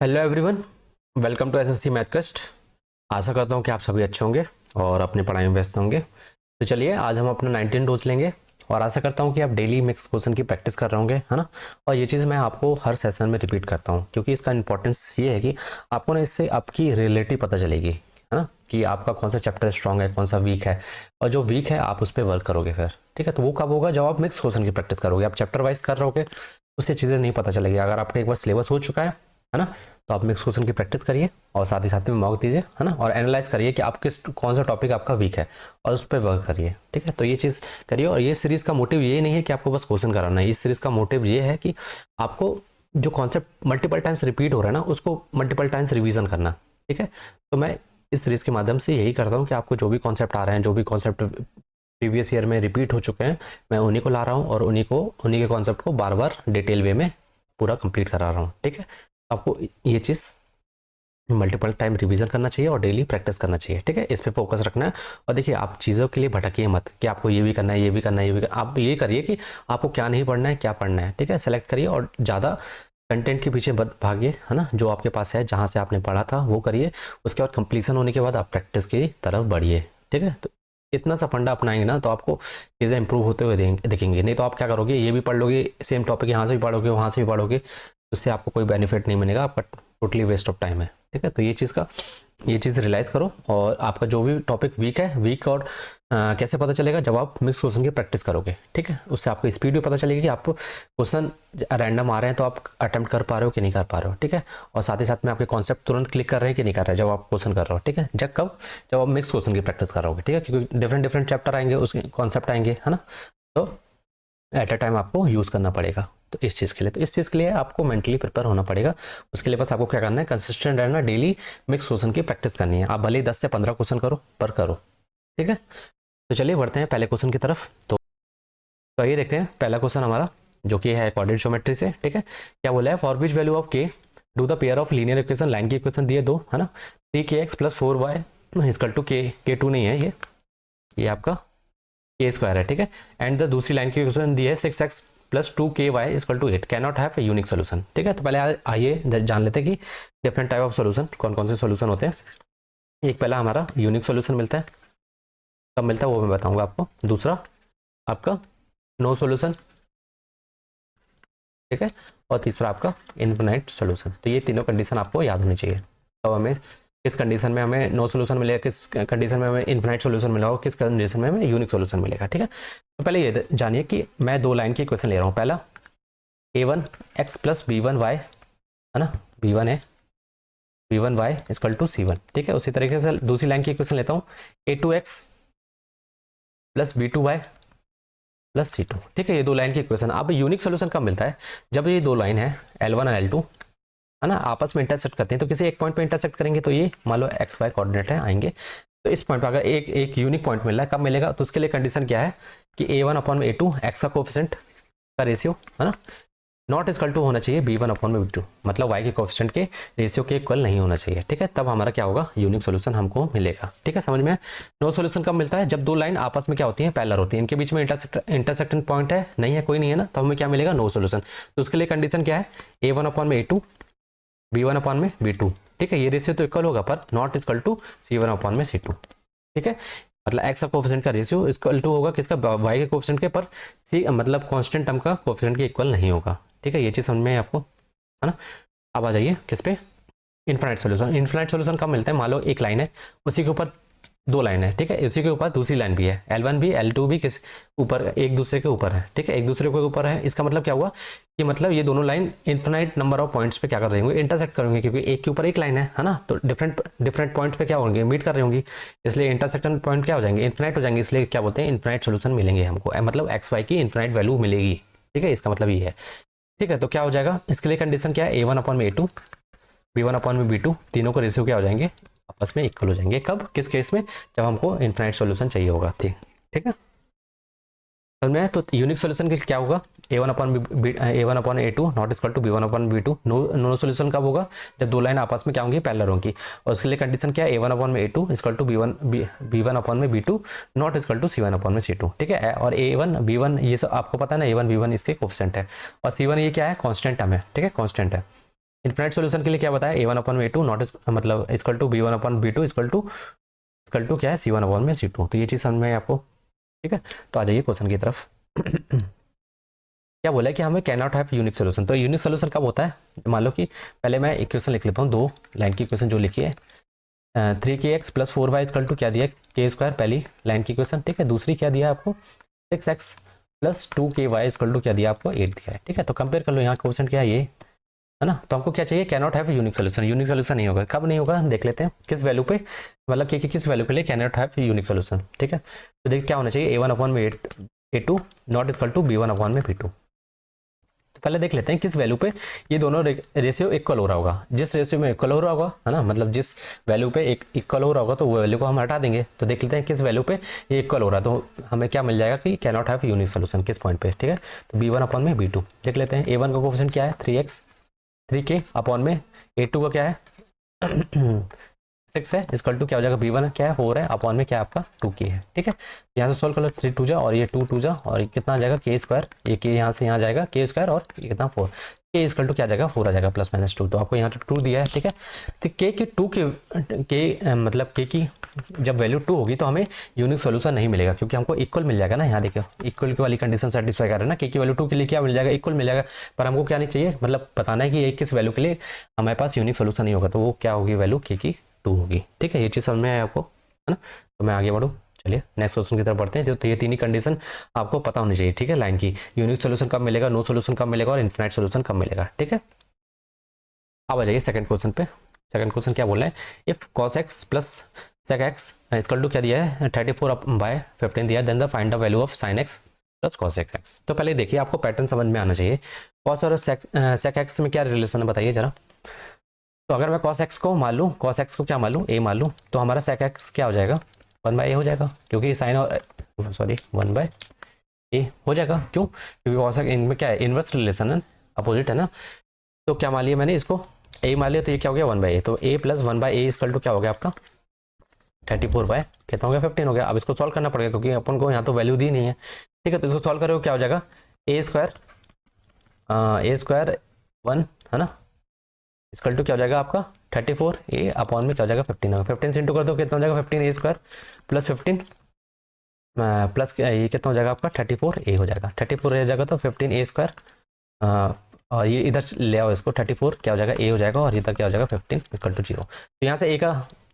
Hello everyone, welcome to SSC Mathcast. आशा करता हूँ कि आप सभी अच्छे होंगे और अपनी पढ़ाई में व्यस्त होंगे। तो चलिए आज हम अपना 19 डोज लेंगे और आशा करता हूँ कि आप डेली मिक्स क्वेश्चन की प्रैक्टिस कर रहे होंगे, है ना। और ये चीज़ मैं आपको हर सेशन में रिपीट करता हूँ क्योंकि इसका इंपॉर्टेंस ये है कि आपको ना इससे आपकी रियलिटी पता चलेगी, है ना, कि आपका कौन सा चैप्टर स्ट्रांग है, कौन सा वीक है। और जो वीक है आप उस पर वर्क करोगे फिर, ठीक है। तो वो कब होगा? जब आप मिक्स क्वेश्चन की प्रैक्टिस करोगे, आप चैप्टर वाइज कर रहोगे, उससे चीज़ें नहीं पता चलेगी। अगर आपका एक बार सिलेबस हो चुका है ना, तो आप मिक्स क्वेश्चन की प्रैक्टिस करिए और साथ ही साथ में मॉक दीजिए, है ना। और एनालाइज करिए कि आप कौन सा टॉपिक आपका वीक है और उस पर वर्क करिए, ठीक है। तो ये चीज़ करिए। और ये सीरीज़ का मोटिव ये नहीं है कि आपको बस क्वेश्चन कराना है, इस सीरीज़ का मोटिव ये है कि आपको जो कॉन्सेप्ट मल्टीपल टाइम्स रिपीट हो रहा है ना, उसको मल्टीपल टाइम्स रिवीजन करना, ठीक है। तो मैं इस सीरीज़ के माध्यम से यही करता हूँ कि आपको जो भी कॉन्सेप्ट आ रहे हैं, जो भी कॉन्सेप्ट प्रीवियस ईयर में रिपीट हो चुके हैं, मैं उन्हीं को ला रहा हूँ और उन्हीं के कॉन्सेप्ट को बार बार डिटेल वे में पूरा कंप्लीट करा रहा हूँ, ठीक है। आपको ये चीज़ मल्टीपल टाइम रिवीजन करना चाहिए और डेली प्रैक्टिस करना चाहिए, ठीक है। इस पे फोकस रखना है। और देखिए, आप चीज़ों के लिए भटकिए मत कि आपको ये भी करना है, ये भी करना है, ये भी करना है। आप ये करिए कि आपको क्या नहीं पढ़ना है, क्या पढ़ना है, ठीक है। सेलेक्ट करिए और ज़्यादा कंटेंट के पीछे मत भागिए, है ना। जो आपके पास है, जहाँ से आपने पढ़ा था वो करिए। उसके बाद कंप्लीसन होने के बाद आप प्रैक्टिस की तरफ बढ़िए, ठीक है। तो इतना सा फंडा अपनाएंगे ना, तो आपको चीज़ें इंप्रूव होते हुए दिखेंगे। नहीं तो आप क्या करोगे, ये भी पढ़ लोगे, सेम टॉपिक यहाँ से भी पढ़ोगे, वहाँ से भी पढ़ोगे, उससे आपको कोई बेनिफिट नहीं मिलेगा, आपका टोटली वेस्ट ऑफ टाइम है, ठीक है। तो ये चीज़ रियलाइज़ करो। और आपका जो भी टॉपिक वीक है, वीक और कैसे पता चलेगा? जब आप मिक्स क्वेश्चन की प्रैक्टिस करोगे, ठीक है। उससे आपको स्पीड भी पता चलेगी कि आपको क्वेश्चन रैंडम आ रहे हैं तो आप अटेम्प्ट कर पा रहे हो कि नहीं कर पा रहे हो, ठीक है। और साथ ही साथ में आपके कॉन्सेप्ट तुरंत क्लिक कर रहे हैं कि नहीं कर रहे हैं जब आप क्वेश्चन कर रहे हो, ठीक है। जब आप मिक्स क्वेश्चन की प्रैक्टिस करोगे, ठीक है, क्योंकि डिफरेंट डिफरेंट चैप्टर आएंगे, उसके कॉन्सेप्ट आएंगे, है ना। तो एट अ टाइम आपको यूज़ करना पड़ेगा। तो इस चीज़ के लिए आपको मेंटली प्रिपेयर होना पड़ेगा। उसके लिए बस आपको क्या करना है, कंसिस्टेंट रहना, डेली मिक्स क्वेश्चन की प्रैक्टिस करनी है। आप भले ही 10 से 15 क्वेश्चन करो, पर करो, ठीक है। तो चलिए बढ़ते हैं पहले क्वेश्चन की तरफ। तो ये देखते हैं पहला क्वेश्चन हमारा, जो कि है कोऑर्डिनेट ज्योमेट्री से, ठीक है। क्या बोला है? For which value of k do the pair of linear equation, line की इक्वेशन दिए दो, है ना। 3kx plus 4y equal to k two नहीं है, ये आपका के स्क्वायर है, ठीक है। एंड द दूसरी लाइन की इक्वेशन दी है 6x plus 2ky equal to 8 can not have a unique solution, ठीक है। तो पहले आइए जान लेते हैं कि डिफरेंट टाइप ऑफ सोल्यूशन कौन कौन से सोल्यूशन होते हैं। एक पहला हमारा यूनिक सोल्यूशन मिलता है, कब मिलता है वो मैं बताऊंगा आपको। दूसरा आपका नो सोल्यूशन, ठीक है। और तीसरा आपका इनफिनाइट सोल्यूशन। तो ये तीनों कंडीशन आपको याद होनी चाहिए। तो हमें किस कंडीशन में हमें नो सोल्यूशन मिलेगा, किस कंडीशन में हमें इनफिनाइट सोल्यूशन मिलेगा, किस कंडीशन में हमें यूनिक सोल्यूशन मिलेगा, ठीक है। तो पहले ये जानिए कि मैं दो लाइन की इक्वेशन ले रहा हूँ। पहला a1x प्लस b1y, है ना, b1 है, b1y इक्वल टू c1, ठीक है। उसी तरीके से दूसरी लाइन की इक्वेशन लेता हूँ, a2x plus b2y plus c2, ठीक है। ये दो लाइन की इक्वेशन। अब यूनिक सोल्यूशन कब मिलता है? जब ये दो लाइन है L1 और L2, है ना, आपस में इंटरसेक्ट करते हैं। तो किसी एक पॉइंट पे इंटरसेक्ट करेंगे तो ये मान लो एक्स वाई कोऑर्डिनेट है, आएंगे। तो इस पॉइंट पर अगर एक यूनिक पॉइंट मिल रहा है, कब मिलेगा? तो उसके लिए कंडीशन क्या है कि a1 अपॉन a2 एक्स का कोफिशिएंट का रेशियो, है ना, नॉट इक्वल टू होना चाहिए b1 अपॉन b2, मतलब y के कोफिशिएंट के रेशियो के इक्वल नहीं होना चाहिए, ठीक है। तब हमारा क्या होगा? यूनिक सोल्यूशन हमको मिलेगा, ठीक है। समझ में? नो सोल्यूशन कब मिलता है? जब दो लाइन आपस में क्या होती है? पैरेलल होती है, इनके बीच में इंटरसेक्टिंग पॉइंट है, नहीं है, कोई नहीं है ना, तो हमें क्या मिलेगा? No solution. तो उसके लिए कंडीशन क्या है? a1 अपॉन में a2, b1 अपॉन में b2, ठीक है। ये रेशियो तो इक्वल होगा, पर not equal to c1 upon में c2, ठीक है। मतलब x का कोफिशिएंट का रेशियो इक्वल टू होगा किसका? y के कोफिशिएंट के, पर c मतलब कांस्टेंट टर्म का कोफिशिएंट के इक्वल नहीं होगा, ठीक है। ये चीज़ समझ में है आपको, है ना। अब आ जाइए किस पे? Infinite solution. इनफिनाइट सोल्यूशन कब मिलता है? मान लो एक लाइन है, उसी के ऊपर दो लाइन है, ठीक है। उसी के ऊपर दूसरी लाइन भी है, L1 भी L2 भी किस ऊपर? एक दूसरे के ऊपर है, ठीक है, एक दूसरे के ऊपर है। इसका मतलब क्या हुआ कि मतलब ये दोनों line infinite number of points पे क्या कर रहे होंगे? इंटरसेक्ट करेंगे, क्योंकि एक के ऊपर एक लाइन है ना। तो डिफरेंट पॉइंट्स पे क्या होंगे? मीट कर रही होंगी, इसलिए इंटरसेक्शन पॉइंट क्या हो जाएंगे? इनफिनाइट हो जाएंगे, इसलिए क्या बोलते हैं? इनफिनाइट सोल्यूशन मिलेंगे हमको, मतलब एक्स वाई की इनफिनाइट वैल्यू मिलेगी, ठीक है। इसका मतलब ये है, ठीक है। तो क्या हो जाएगा? इसके लिए कंडीशन क्या है? a1 अपॉन में a2, b1 अपॉन में b2, तीनों का रेशियो क्या हो जाएंगे? आपस में इक्वल हो जाएंगे। कब? किस केस में? जब हमको इनफिनाइट सॉल्यूशन चाहिए होगा, ठीक है। समझ में? तो यूनिक सॉल्यूशन के लिए क्या होगा? a1 upon a2 not equal to b1 upon b2। No solution कब होगा? जब दो लाइन आपस में क्या होंगी? पैरेलल होंगी। और उसके लिए कंडीशन क्या है? a1 अपॉन में a2 equal to b1 upon में b2 not equal to c1 upon में c2, ठीक है। और a1 b1 ये सब आपको पता है ना, a1 b1 इसके कोफिशिएंट है, और c1 ये क्या है? कांस्टेंट टर्म है, ठीक है, कांस्टेंट है। इन्फिनिट सोल्यूशन के लिए क्या बताया, ए वन अपन में ए टू नॉट मतलब equal to B one upon B two equal to क्या है सी वन अपन में सी टू। तो ये चीज़ समझ में है आपको, ठीक है। तो आ जाइए क्वेश्चन की तरफ। क्या बोला है कि हमें can not have unique solution. तो यूनिक सोल्यूशन कब होता है, मान लो कि पहले मैं इक्वेशन लिख लेता हूँ, 2 लाइन की इक्वेशन जो लिखी है, 3kx plus 4y equal to क्या दिया के स्क्वायर, पहली लाइन की इक्वेशन, ठीक है। दूसरी क्या दिया आपको 6x plus 2ky equal to क्या दिया आपको 8 दिया है, ठीक है। तो कंपेयर कर लो, यहाँ क्वेश्चन क्या है ये, है ना। तो हमको क्या चाहिए, can not have unique solution. Unique solution नहीं होगा, कब नहीं होगा देख लेते हैं, किस वैल्यू पे, मतलब के किस वैल्यू के लिए can not have unique solution, ठीक है। तो देखिए क्या होना चाहिए, ए वन अपॉन में A two not equal to B one upon में बी टू। तो पहले देख लेते हैं किस वैल्यू पे ये दोनों रेशियो इक्वल हो रहा होगा। जिस रेशियो में इक्वल हो रहा होगा, है ना, मतलब जिस वैल्यू पे एक इक्वल हो रहा होगा तो वो वैल्यू को हम हटा देंगे। तो देख लेते हैं किस वैल्यू पे ये इक्वल हो रहा है, तो हमें क्या मिल जाएगा कि can not have unique solution किस पॉइंट पे, ठीक है। तो बी वन अपॉन में बी टू देख लेते हैं। ए वन का कोफिशिएंट क्या है 3x, 3k अपॉन में ए टू का क्या है 6 है, इक्वल टू क्या हो जाएगा बी वन क्या है 4 है, अपॉन में क्या आपका 2k है, ठीक है। यहाँ से सोल्व कर लो, 3 टू जा और ये 2 टू जा और ये कितना आ जाएगा के स्क्वायर, ये के यहाँ से यहाँ जाएगा के स्क्वायर और ये कितना 4, के इक्वल टू क्या आ जाएगा 4 आ जाएगा प्लस माइनस 2। तो आपको यहाँ तो 2 दिया है, ठीक है। तो के की 2 के मतलब के की जब वैल्यू 2 होगी तो हमें यूनिक सोल्यूशन नहीं मिलेगा, क्योंकि हमको इक्वल मिल जाएगा ना। यहाँ देखियो इक्वल वाली कंडीशन सेटिस्फाई कर रहे हैं ना, के की वैल्यू 2 के लिए क्या मिल जाएगा इक्वल मिल जाएगा। पर हमको क्या नहीं चाहिए, मतलब बताना है कि ये किस वैल्यू के लिए हमारे पास यूनिक सोल्यूशन नहीं होगा, तो वो क्या होगी वैल्यू के की 2 होगी, ठीक है। ये चीज़ समझ में आया आपको, है ना। तो मैं आगे बढ़ूँ, चलिए नेक्स्ट क्वेश्चन की तरफ बढ़ते हैं। तो ये तीन ही कंडीशन आपको पता होनी चाहिए, ठीक है। लाइन की यूनिक सोल्यूशन कब मिलेगा, नो सोल्यूशन कब मिलेगा और इन्फिनिट सोल्यूशन कब मिलेगा, ठीक है। अब आ जाइए सेकंड क्वेश्चन पे। सेकंड क्वेश्चन क्या बोल रहा है, if cos x plus sec x equal to क्या दिया है 34/15 दिया है, then the find the value of sin x plus cos x। तो पहले देखिए आपको पैटर्न समझ में आना चाहिए। cos और sec x में क्या रिलेशन है बताइए जरा। तो अगर मैं cos x को मान लूँ, cos x को क्या मान लूँ a मान लूँ, तो हमारा sec x क्या हो जाएगा 1/a हो जाएगा, क्योंकि साइन और सॉरी 1/a हो जाएगा। क्यों, क्योंकि cos x इनमें क्या है इनवर्स रिलेशन है, अपोजिट है ना। तो क्या मान लिया मैंने इसको a मान लिया, तो ये क्या हो गया 1/a, तो a plus 1/a equal to क्या हो गया आपका 34 कितना हो गया 15 हो गया। अब इसको सॉल्व करना पड़ेगा क्योंकि अपन को यहाँ तो वैल्यू दी नहीं है, ठीक है। तो इसको सॉल्व करोगे क्या हो जाएगा a स्क्वायर 1 है ना इक्वल टू क्या हो जाएगा आपका 34a अपॉन में क्या हो जाएगा 15 होगा। 15 से इंटू कर दो कितना हो जाएगा 15a स्क्वायर प्लस 15 प्लस ये कितना हो जाएगा आपका 34a हो जाएगा। 34 हो जाएगा तो 15a स्क्वायर और ये इधर ले आओ इसको 34 क्या हो जाएगा a हो जाएगा और इधर क्या हो जाएगा 15 इक्वल टू 0। तो यहाँ से a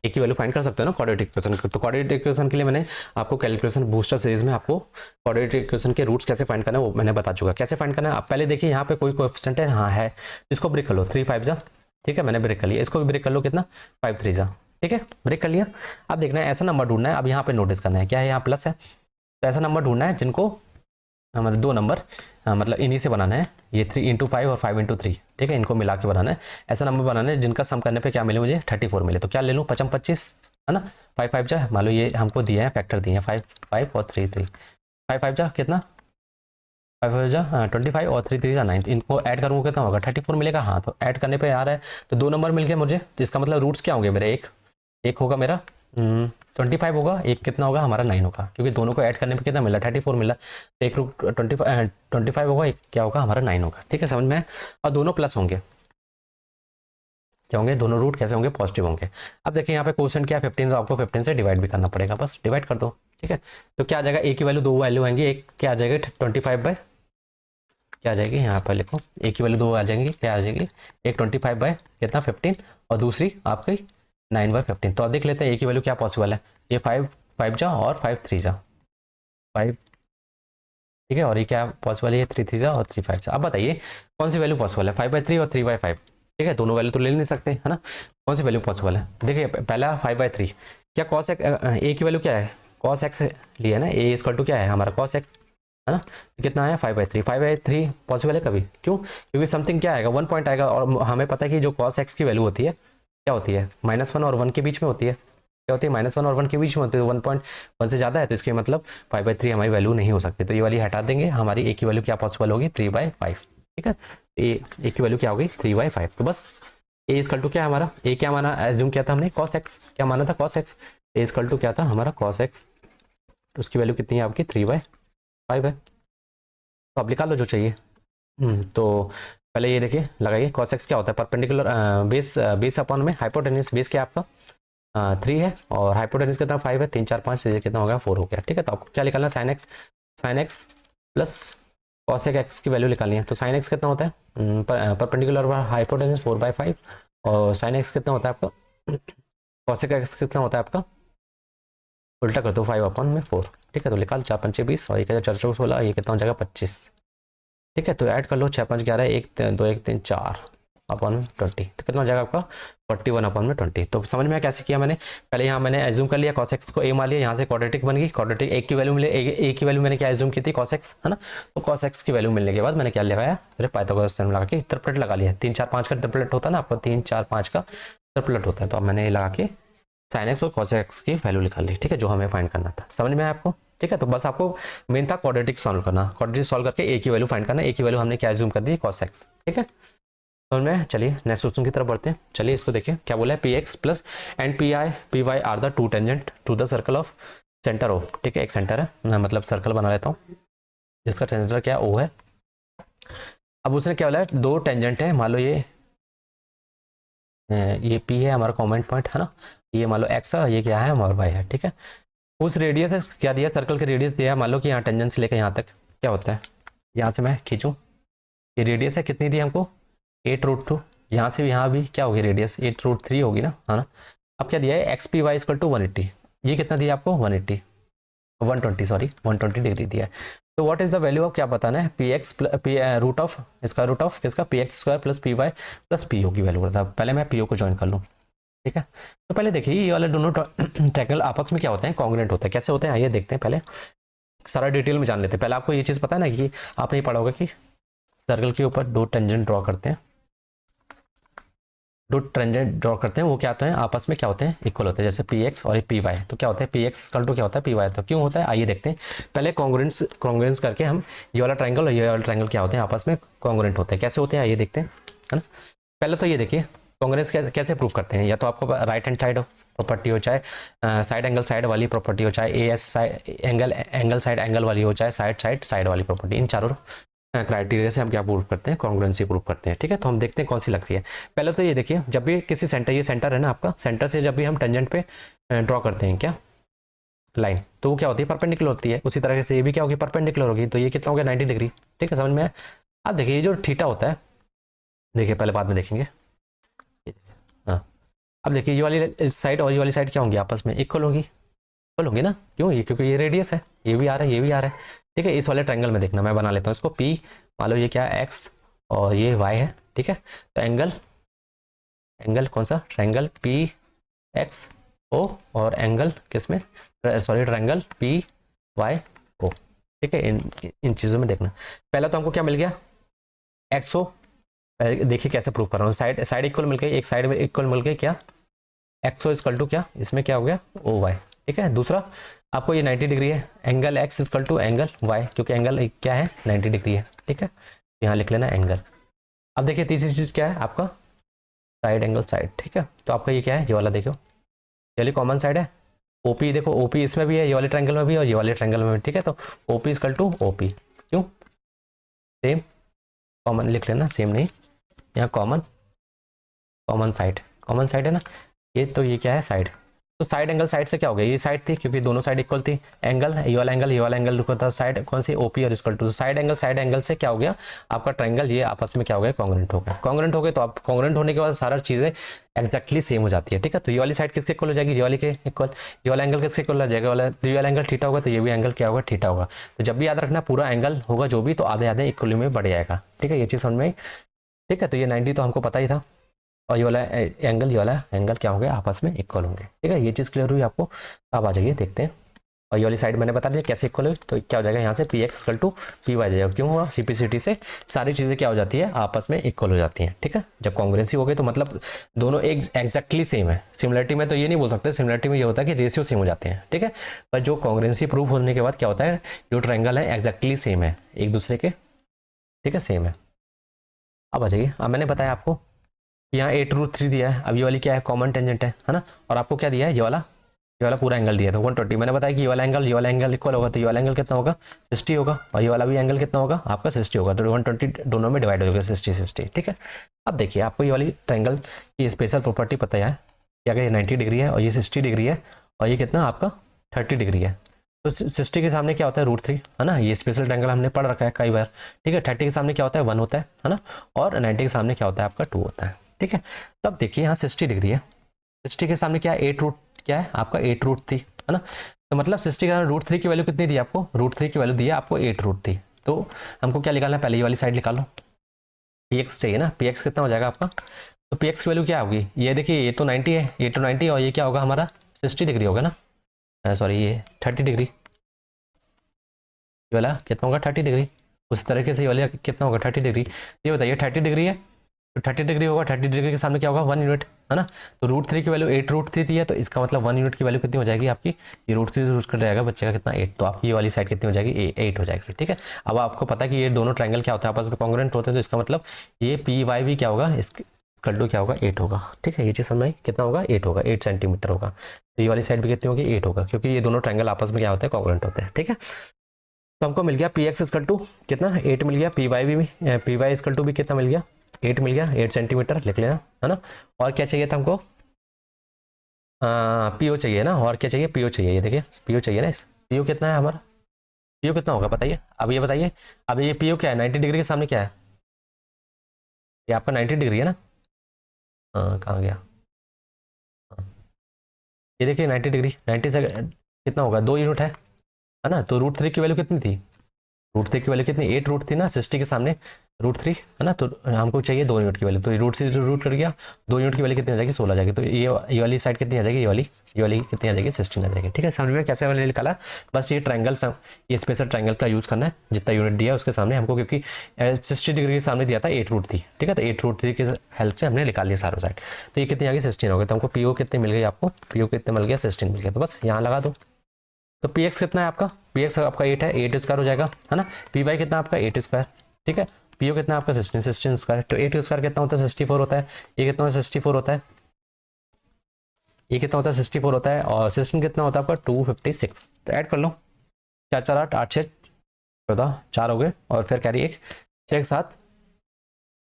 की वैल्यू फाइंड कर सकते हो ना क्वाड्रेटिक इक्वेशन। तो क्वाड्रेटिक इक्वेशन के लिए मैंने आपको कैलकुलेशन बूस्टर सीरीज में आपको क्वाड्रेटिक इक्वेशन के रूट्स कैसे फाइंड करना है वो मैंने बता चुका। कैसे फाइंड करना है आप पहले देखिए, यहाँ पे कोई कोएफिशिएंट है, हाँ है, इसको ब्रेक कर लो 3 5 जा, ठीक है। मैंने ब्रेक कर लिया, इसको भी ब्रेक कर लो कितना 5 3 जा, ठीक है, ब्रेक कर लिया। अब देखना है ऐसा नंबर ढूंढना है, अब यहाँ पे नोटिस करना है क्या है यहाँ प्लस है, तो ऐसा नंबर ढूंढना है जिनको मतलब 2 नंबर मतलब इन्हीं से बनाना है, ये 3 इंटू 5 और 5 इंटू 3, ठीक है, इनको मिला के बनाना है। ऐसा नंबर बनाना है जिनका सम करने पे क्या मिले मुझे 34 मिले। तो क्या ले लूँ 55 25 है ना, 5 5 जा, मान लो ये हमको दिए हैं फैक्टर दिए हैं 5 5 और 3 3, 5 5 जा कितना 5 5 जा 25 और 3 3 जा 9, इनको ऐड करूँगा कितना होगा 34 मिलेगा। हाँ तो ऐड करने पे आ रहा है तो 2 नंबर मिल गए मुझे, तो इसका मतलब रूट्स क्या होंगे मेरे, एक होगा मेरा 25 होगा, एक कितना होगा हमारा 9 होगा, क्योंकि दोनों को ऐड करने पे कितना मिला 34 मिला। तो एक रूट 25 होगा, एक क्या होगा हमारा 9 होगा, ठीक है समझ में। और दोनों प्लस होंगे, क्या होंगे दोनों रूट कैसे होंगे पॉजिटिव होंगे। अब देखिए यहाँ पे क्वेश्चन क्या है 15, तो आपको 15 से डिवाइड भी करना पड़ेगा, बस डिवाइड कर दो, ठीक है। तो क्या आ जाएगा ए की वैल्यू 2 वैल्यू आएंगी, एक क्या आ जाएगा 25 क्या आ जाएगी यहाँ पर लिखो, ए की वैल्यू 2 आ जाएंगी, क्या आ जाएगी एक 25 कितना 15 और दूसरी आपकी 9/15। तो अब देख लेते हैं ए की वैल्यू क्या पॉसिबल है, ये 5 5 जा और 5 3 जा 5, ठीक है, और ये क्या पॉसिबल है ये 3 3 जा और 3 5 जा। अब बताइए कौन सी वैल्यू पॉसिबल है 5/3 और 3/5, ठीक है, दोनों वैल्यू तो ले नहीं सकते है ना, कौन सी वैल्यू पॉसिबल है। देखिए पहला 5/3 क्या कॉस एक्स, ए की वैल्यू क्या है कॉस एक्स लिया ना, ए इक्वल टू क्या है हमारा कॉस एक्स है ना, कितना है 5/3, 5/3 पॉसिबल है कभी, क्यों, क्योंकि समथिंग क्या आएगा 1 पॉइंट आएगा, और हमें पता है कि जो कॉस एक्स की वैल्यू होती है क्या होती है -1 और 1 के बीच में होती है, क्या होती है -1 और 1 के बीच में होती है, 1.1 से ज़्यादा है तो इसके मतलब 5/3 हमारी वैल्यू नहीं हो सकती। तो ये वाली हटा देंगे, हमारी ए की वैल्यू क्या पॉसिबल होगी 3/5, ठीक है। ए की वैल्यू क्या होगी 3/5। तो बस ए इक्वल टू क्या है हमारा, ए क्या माना एज्यूम किया था हमने cos x, क्या माना था cos x, A equal to क्या था हमारा cos x, तो उसकी वैल्यू कितनी है आपकी 3/5 है। तो आप निकाल लो जो चाहिए। तो पहले ये देखिए लगाइए, cos x क्या होता है, परपेंडिकुलर बेस बेस अपॉन में हाइपोटेन्यूज, बेस क्या आपका 3 है और हाइपोटेन्यूज कितना 5 है, 3 4 5 ये कितना हो गया 4 हो गया। ठीक है, तो आपको क्या निकालना, sine x plus cosec x की वैल्यू निकालनी है। तो साइन एक्स कितना होता है, परपेंडिकुलर हाइपोटेन्यूज 4/5 और साइन एक्स कितना होता है आपका, कॉसेक एक्स कितना होता है आपका, उल्टा कर दो 5/4। ठीक है, तो निकाल 4 5 20 और 1 4 4 16, ये कितना हो जाएगा 25। ठीक है, तो ऐड कर लो 6 5 11 1 2 1 3 4 अपॉन 20, तो कितना हो जाएगा आपका 41/20। तो समझ में आया कैसे किया मैंने, पहले यहाँ मैंने एज्यूम कर लिया cos x को a मान लिया, यहाँ से क्वाड्रेटिक बन गई, क्वाड्रेटिक एक की वैल्यू मिले, एक की वैल्यू मैंने क्या एज्यूम की थी cos x, है ना। तो cos x की वैल्यू मिलने के बाद मैंने क्या लगाया, फिर पाइथागोरस थ्योरम लगा के ट्रिपलेट लगा लिया। 3 4 5 का ट्रिपलेट होता है ना आपको, 3 4 5 का ट्रिपलेट होता है, तो अब मैंने लगा के साइन एक्स और cos x की वैल्यू निकाल ली। ठीक है, जो हमें फाइंड करना था, समझ में आया आपको। ठीक है, तो बस आपको मेन था क्वाड्रेटिक सॉल्व करना, क्वाड्रेटिक सॉल्व करके ए की वैल्यू फाइंड करना, ए की वैल्यू हमने क्या एज्यूम कर दी cos x। ठीक है, तो मैं चलिए नेक्स्ट क्वेश्चन की तरफ बढ़ते हैं। चलिए इसको देखिए क्या बोला है, P X plus and P Y are the two tangent to the circle of centre O. ठीक है, एक सेंटर है, मैं मतलब सर्कल बना लेता हूँ जिसका सेंटर क्या ओ है। अब उसने क्या बोला है, दो टेंजेंट है, मान लो ये पी है हमारा कॉमेंट पॉइंट, है ना, ये मान लो एक्स है, ये क्या है हमारा वाई है। ठीक है, उस रेडियस है क्या दिया, सर्कल के रेडियस दिया है, मान लो कि यहाँ टेंजेंट से लेकर यहाँ तक क्या होता है, यहाँ से मैं खींचूँ, ये रेडियस है कितनी दी हमको 8√2, यहाँ से यहाँ भी क्या होगी रेडियस 8√3 होगी ना, है ना। अब क्या दिया है X P Y equal to 180, ये कितना दिया आपको 120 डिग्री दिया है। तो what is the value of क्या बताना है, पी एक्स रूट ऑफ इसका रूट ऑफ किसका P X square plus P Y plus P O की वैल्यू करता है। पहले मैं पी ओ को ज्वाइन कर लूँ। ठीक है, तो पहले देखिए ये वाले दोनों ट्रायंगल आपस में क्या होते हैं, कॉन्ग्रुएंट होते हैं। कैसे होते हैं आइए देखते हैं, पहले सारा डिटेल में जान लेते हैं। पहले आपको ये चीज़ पता है ना कि आपने ये पढ़ा होगा कि सर्कल के ऊपर दो टेंजेंट ड्रॉ करते हैं, दो टेंजेंट ड्रॉ करते हैं, वो क्या होते हैं आपस में क्या होते हैं इक्वल होते हैं, जैसे पी एक्स और पी वाई। तो क्या होता है पी एक्स इक्वल टू क्या होता है पी वाई, तो क्यों होता है आइए देखते हैं। पहले कॉन्ग्रुएंस करके हम ये वाला ट्रायंगल और ये वाला ट्रायंगल क्या होते हैं आपस में कॉन्ग्रुएंट होते हैं, कैसे होते हैं आइए देखते हैं, है ना। पहले तो ये देखिए कॉन्ग्रुएंस कैसे प्रूव करते हैं, या तो आपको राइट हैंड साइड प्रॉपर्टी हो, चाहे साइड एंगल साइड वाली प्रॉपर्टी हो, चाहे A S side angle side angle वाली हो, चाहे साइड वाली प्रॉपर्टी, इन चारों क्राइटेरिया से हम क्या प्रूव करते हैं, कॉन्ग्रुएंसी प्रूव करते हैं। ठीक है, तो हम देखते हैं कौन सी लग रही है। पहले तो ये देखिए जब भी किसी सेंटर, ये सेंटर है ना आपका, सेंटर से जब भी हम टेंजेंट पे ड्रॉ करते हैं क्या लाइन, तो वो क्या होती है परपेंडिकुलर होती है। उसी तरह से ये भी क्या होगी परपेंडिकुलर होगी, तो ये कितना हो गया 90 डिग्री। ठीक है, समझ में आया। अब देखिए ये जो थीटा होता है, देखिए पहले बाद में देखेंगे, हाँ अब देखिए ये वाली साइड और ये वाली साइड क्या होंगी आपस में इक्वल होंगी, इक्वल होंगी ना, क्यों ये क्योंकि ये रेडियस है, ये भी आ रहा है ये भी आ रहा है। ठीक है, इस वाले ट्रायंगल में देखना, मैं बना लेता हूँ इसको पी, मान लो ये क्या है एक्स और ये वाई है। ठीक है, तो एंगल कौन सा ट्रायंगल पी एक्स ओ और एंगल किसमें sorry triangle P Y O. ठीक है, इन चीज़ों में देखना। पहला तो हमको क्या मिल गया एक्स ओ, देखिए कैसे प्रूव कर रहा हूँ, साइड इक्वल मिल गई, एक साइड में इक्वल मिल गई क्या एक्स ओ इक्वल टू क्या इसमें क्या हो गया ओ वाई। ठीक है, दूसरा आपको ये 90 डिग्री है, angle X equal to angle Y, क्योंकि एंगल क्या है 90 डिग्री है। ठीक है, यहाँ लिख लेना एंगल। अब देखिए तीसरी चीज़ क्या है आपका साइड एंगल साइड। ठीक है, तो आपका ये क्या है ये वाला देखो, ये वाली कॉमन साइड है ओपी, देखो ओपी इसमें भी है, ये वाले ट्रायंगल में भी और ये वाले ट्रायंगल में भी। ठीक है, तो ओपी इक्वल टू ओपी, क्यों सेम कॉमन लिख लेना, सेम नहीं यहाँ कॉमन साइड है ना ये, तो ये क्या है साइड, तो साइड एंगल साइड से क्या हो गया, ये साइड थी क्योंकि दोनों साइड इक्वल थी, एंगल ये वाला एंगल लिखा था, साइड कौन सी ओपी और इक्वल टू साइड एंगल से क्या हो गया आपका ट्रायंगल, ये आपस में क्या हो गया कॉन्ग्रुएंट हो गए। तो आप कॉन्ग्रुएंट होने के बाद सारा चीज़ें एक्जैक्टली सेम हो जाती है। ठीक है, तो ये वाली साइड किसके इक्वल हो जाएगी, ये वाली के इक्वल, ये वाला एंगल किसके इक्वल हो जाएगा, ये वाला एंगल थीटा होगा, तो ये भी एंगल क्या होगा थीटा होगा। तो जब भी याद रखना पूरा एंगल होगा जो भी, तो आधे आधे इक्वली में बढ़ जाएगा। ठीक है, ये चीज़ समझ में आई। ठीक है, तो ये 90 तो हमको पता ही था, और ये वाला एंगल क्या होंगे आपस में इक्वल होंगे। ठीक है, ये चीज़ क्लियर हुई आपको। अब आ जाइए देखते हैं, और ये वाली साइड मैंने बता दिया कैसे इक्वल हुई, तो क्या हो जाएगा यहाँ से P X equal to P Y जाएगा। क्यों हुआ सिंपलिसिटी से सारी चीज़ें क्या हो जाती है आपस में इक्वल हो जाती हैं। ठीक है, जब कॉन्ग्रुएंसी हो गई तो मतलब दोनों एग्जैक्टली सेम है। सिमिलरिटी में तो ये नहीं बोल सकते, सिमिलरिटी में ये होता है कि रेशियो सेम हो जाते हैं। ठीक है, पर जो कॉन्ग्रुएंसी प्रूफ होने के बाद क्या होता है जो ट्रायंगल है एग्जैक्टली सेम है एक दूसरे के। ठीक है, सेम है। अब आ जाइए, अब मैंने बताया आपको यहाँ 8√3 दिया है, अब ये वाली क्या है कॉमन टेंजेंट है ना, और आपको क्या दिया है ये वाला ये वाला पूरा एंगल दिया था 120। मैंने बताया कि ये वाला एंगल इक्वल होगा, तो ये वाला एंगल कितना होगा 60 होगा, और ये वाला भी एंगल कितना होगा आपका 60 होगा, तो 120 दोनों में डिवाइड हो जाएगा 60 60। ठीक है, अब देखिए आपको ये वाली ट्रायंगल की स्पेशल प्रॉपर्टी पता है कि अगर ये 90 डिग्री है और ये 60 डिग्री है और ये कितना आपका 30 डिग्री है, तो 60 के सामने क्या होता है √3, है ना। ये स्पेशल ट्रायंगल हमने पढ़ रखा है कई बार। ठीक है, 30 के सामने क्या होता है 1 होता है ना, और 90 के सामने क्या होता है आपका 2 होता है। ठीक है, तो अब देखिए यहाँ 60 डिग्री है, 60 के सामने क्या है 8 क्या है आपका 8 √3, है ना। तो मतलब 60 के सामने √3 की वैल्यू कितनी दी आपको, √3 की वैल्यू दी है आपको 8 √3। तो हमको क्या निकालना है, पहले ये वाली साइड निकालो, px चाहिए ना, px कितना हो जाएगा आपका, तो px की वैल्यू क्या होगी, ये देखिए ये तो 90 है, ये तो 90 और ये क्या होगा हमारा 60 डिग्री होगा ना, सॉरी ये 30 डिग्री, ये वाला कितना होगा 30 डिग्री। उस तरीके से ये वाला कितना होगा 30 डिग्री। ये बताइए 30 डिग्री है तो 30 डिग्री होगा, 30 डिग्री के सामने क्या होगा 1 यूनिट, है ना। तो √3 की वैल्यू 8 √3 दी है, तो इसका मतलब 1 यूनिट की वैल्यू कितनी हो जाएगी आपकी, ये √3 से रूट कट जाएगा, बच्चे का कितना 8, तो आपकी ये वाली साइड कितनी हो जाएगी 8 हो जाएगी। ठीक है, अब आपको पता है कि ये दोनों ट्रायंगल क्या होता है आपस में कॉन्ग्रुएंट होते हैं, तो इसका मतलब ये PY भी क्या होगा इसका क्या होगा 8 होगा। ठीक है, ये चीज़ समझ में कितना होगा 8 होगा, 8 सेंटीमीटर होगा। तो ये वाली साइड भी कितनी होगी 8 होगा, क्योंकि ये दोनों ट्रायंगल आपस में क्या होते हैं कॉन्ग्रुएंट होते हैं। ठीक है, तो हमको मिल गया px इक्वल टू कितना 8 मिल गया, py इक्वल टू भी कितना मिल गया 8 मिल गया, 8 सेंटीमीटर लिख लेना, है ना। और क्या चाहिए था हमको, पीओ चाहिए ना, और क्या चाहिए पीओ चाहिए, ये देखिए पीओ चाहिए ना, इस पीओ कितना है हमारा, पीओ कितना होगा बताइए, अब ये बताइए, अब ये पीओ क्या है 90 डिग्री के सामने क्या है, ये आपका 90 डिग्री है ना, कहाँ गया, हाँ, ये देखिए 90 डिग्री, 90 से कितना होगा 2 यूनिट है ना। तो √3 की वैल्यू कितनी थी, √3 की वैल्यू कितनी 8 रूट थी ना, 60 के सामने √3, है ना। तो हमको चाहिए 2 यूनिट की वैल्यू, तो रूट से रूट कर गया, 2 यूनिट की वैल्यू कितनी आ जाएगी 16 आ जाएगी। तो ये वाली साइड कितनी आ जाएगी, ये वाली कितनी आ जाएगी 16 आ जाएगी। ठीक है, समझ में कैसे मैंने निकाला, बस ये ट्रायंगल ये स्पेशल ट्रायंगल का यूज़ करना है, जितना यूनिट दिया है उसके सामने हमको, क्योंकि 60 डिग्री के सामने दिया था 8 √3। ठीक है, तो 8 √3 की हेल्प से हमने निकाल लिया सारों साइड। तो ये कितनी आ गई 16 हो गई, तो हमको पीओ कितनी मिल गई, आपको पीओ कितने मिल गया 16 मिल गया, तो बस यहाँ लगा दो। तो px कितना है आपका, px आपका 8 है, 8 स्क्वायर हो जाएगा, है ना। py कितना है आपका 8 स्क्वायर। ठीक है, पीओ कितना है आपका 16 स्क्वायर, तो 8 स्क्वायर कितना होता है 64 होता है, ये कितना होता है 64 होता है, ये कितना होता है 64 होता है, और 16 कितना होता है आपका 256। तो ऐड कर लो, 4 4 8 8 6 14 4 हो गए, और फिर कैरी 1 6 7,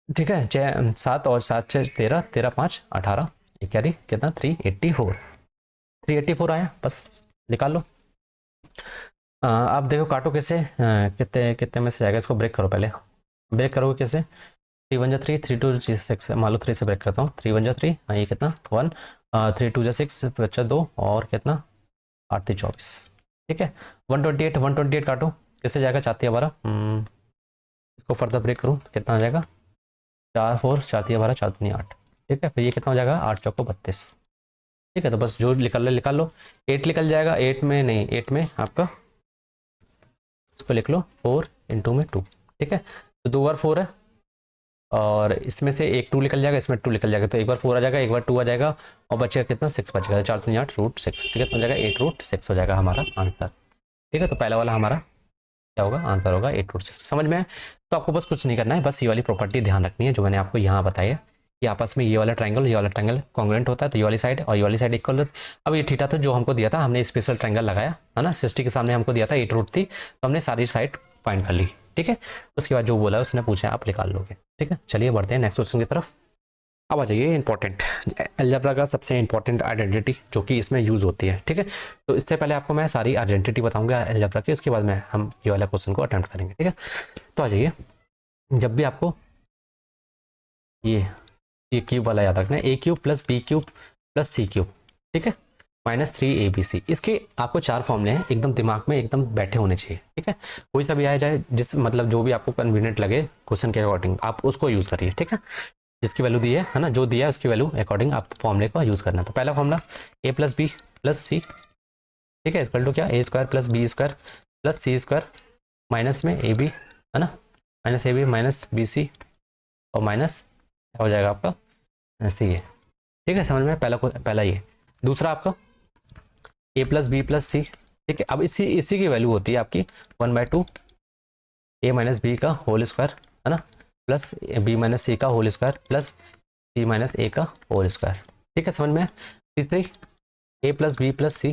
ठीक है 6 7 और 7 6 13 13 5 18, ये कैरी कितना 384 आया, बस निकाल लो। आप देखो काटो कैसे, कितने कितने में से जाएगा, इसको ब्रेक करो, पहले ब्रेक करोगे कैसे, 3 1 जा 3 3 2 6, मान लो 3 से ब्रेक करता हूँ, 3 1 जा 3, हाँ ये कितना 1, 3 2 जा 6 बच्चा 2, और कितना 8 3 24। ठीक है, 128 काटो कैसे जाएगा 4 3 12, इसको फर्दर ब्रेक करूँ तो कितना आ जाएगा 4 4 4 3 12 4 3 8। ठीक है, फिर ये कितना हो जाएगा 8 चौको 32। ठीक है, तो बस जो निकाल लो, 8 निकल जाएगा, 8 में नहीं, 8 में आपका इसको लिख लो 4 × में 2। ठीक है, तो 2 बार 4 है, और इसमें से एक 2 निकल जाएगा, इसमें 2 निकल जाएगा, तो एक बार 4 आ जाएगा, एक बार 2 आ जाएगा, और बचेगा कितना 6 बचेगा, 4 3 8 √6। ठीक है, तो हो जाएगा 8 √6 हो जाएगा हमारा आंसर। ठीक है, तो पहला वाला हमारा क्या होगा आंसर होगा 8 √6। समझ में है, तो आपको बस कुछ नहीं करना है, बस ये वाली प्रॉपर्टी ध्यान रखनी है जो मैंने आपको यहाँ बताई है कि आपस में ये वाला ट्रायंगल कॉन्ग्रुएंट होता है, तो ये वाली साइड और ये वाली साइड इक्वल होती है। अब ये थीटा तो जो हमको दिया था, हमने स्पेशल ट्रायंगल लगाया है ना, 60 के सामने हमको दिया था 8 √3, तो हमने सारी साइड फाइंड कर ली। ठीक है, उसके बाद जो बोला है उसने पूछा आप निकाल लोगे। ठीक है, चलिए बढ़ते हैं नेक्स्ट क्वेश्चन की तरफ। अब आ जाइए इंपॉर्टेंट अलजेब्रा का सबसे इंपॉर्टेंट आइडेंटिटी जो कि इसमें यूज़ होती है। ठीक है, तो इससे पहले आपको मैं सारी आइडेंटिटी बताऊंगा अलजेब्रा की, उसके बाद में हम ये वाला क्वेश्चन को अटेम्प्ट करेंगे। ठीक है, तो आ जाइए, जब भी आपको ये क्यूब वाला याद रखना है, a³ + b³ + c³। ठीक है, -3abc, इसके आपको 4 फॉर्मूले हैं, एकदम दिमाग में एकदम बैठे होने चाहिए। ठीक है, कोई सा भी आया जाए, जिस मतलब जो भी आपको कन्वीनियंट लगे क्वेश्चन के अकॉर्डिंग आप उसको यूज़ करिए। ठीक है, जिसकी वैल्यू दी है ना, जो दिया है उसकी वैल्यू अकॉर्डिंग आप फॉर्मूले को यूज़ करना है। तो पहला फॉर्मूला a + b + c, ठीक है, इक्वल टू क्या a² + b² + c² माइनस में ab, है ना, -ab - bc, और माइनस क्या हो जाएगा आपका सी है। ठीक है, समझ में पहला ये। दूसरा आपका a + b + c। ठीक है, अब इसी की वैल्यू होती है आपकी 1/2 a - b का होल स्क्वायर, है ना, प्लस b - c का whole square plus c - a का होल स्क्वायर। ठीक है, समझ में। तीसरी A plus B plus C,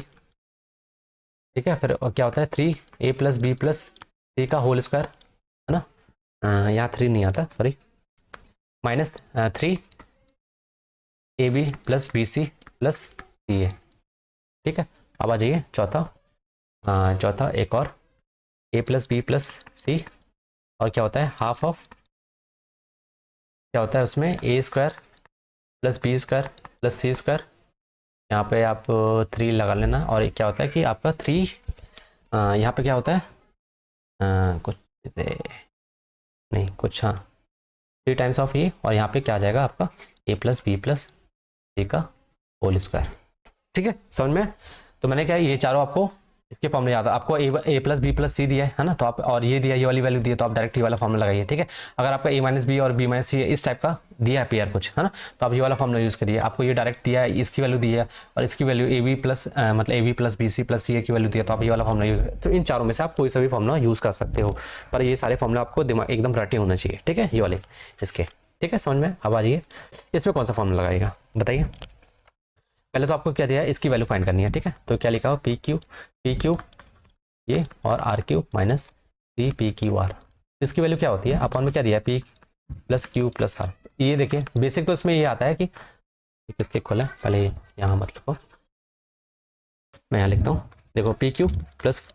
ठीक है। फिर क्या होता है 3 A plus B plus C का होल स्क्वायर, है ना। यहाँ 3 नहीं आता, sorry, minus 3 AB plus BC plus CA, ठीक है। अब आ जाइए चौथा, चौथा एक और A प्लस बी प्लस सी, और क्या होता है हाफ ऑफ, क्या होता है उसमें A square plus B square plus C square, यहाँ पे आप 3 लगा लेना। और क्या होता है कि आपका 3 यहाँ पे क्या होता है कुछ नहीं कुछ, हाँ 3 टाइम्स ऑफ ए, और यहाँ पे क्या आ जाएगा आपका ए प्लस बी प्लस सी का होल स्क्वायर, ठीक है समझ में। तो मैंने क्या ये चारों आपको इसके फॉर्मूले याद है, आपको ए प्लस बी प्लस सी दिया है ना, तो आप और ये दिया, ये वाली वैल्यू दी है, तो आप डायरेक्ट ये वाला फॉर्मूला लगाइए, ठीक है। अगर आपका ए माइनस बी और बी माइनस सी इस टाइप का दिया है पेयर कुछ, है ना, तो आप ये वाला फॉर्मूला यूज़ करिए। आपको ये डायरेक्ट दिया है, इसकी वैल्यू दी है, और इसकी वैल्यू ए बी प्लस मतलब A B plus B C plus C A की वैल्यू दी है, तो आप ये वाला फॉर्मूला यूज़, तो इन चारों में से आप कोई सा भी फॉर्मूला यूज़ कर सकते हो, पर ये सारे फॉर्मूला आपको दिमाग एकदम रटे होना चाहिए, ठीक है, ये वाले इसके, ठीक है समझ में। अब आ जाइए इसमें कौन सा फॉर्मूला लगाएगा बताइए। पहले तो आपको क्या दिया है, इसकी वैल्यू फाइंड करनी है, ठीक है। तो क्या लिखा हो पी क्यू ये और R Q minus P Q R, इसकी वैल्यू क्या होती है, अपॉन में क्या दिया है P plus Q plus R. ये देखिए बेसिक तो इसमें ये आता है कि किसके खोला पहले, यहाँ मतलब मैं यहाँ लिखता हूँ, देखो P Q plus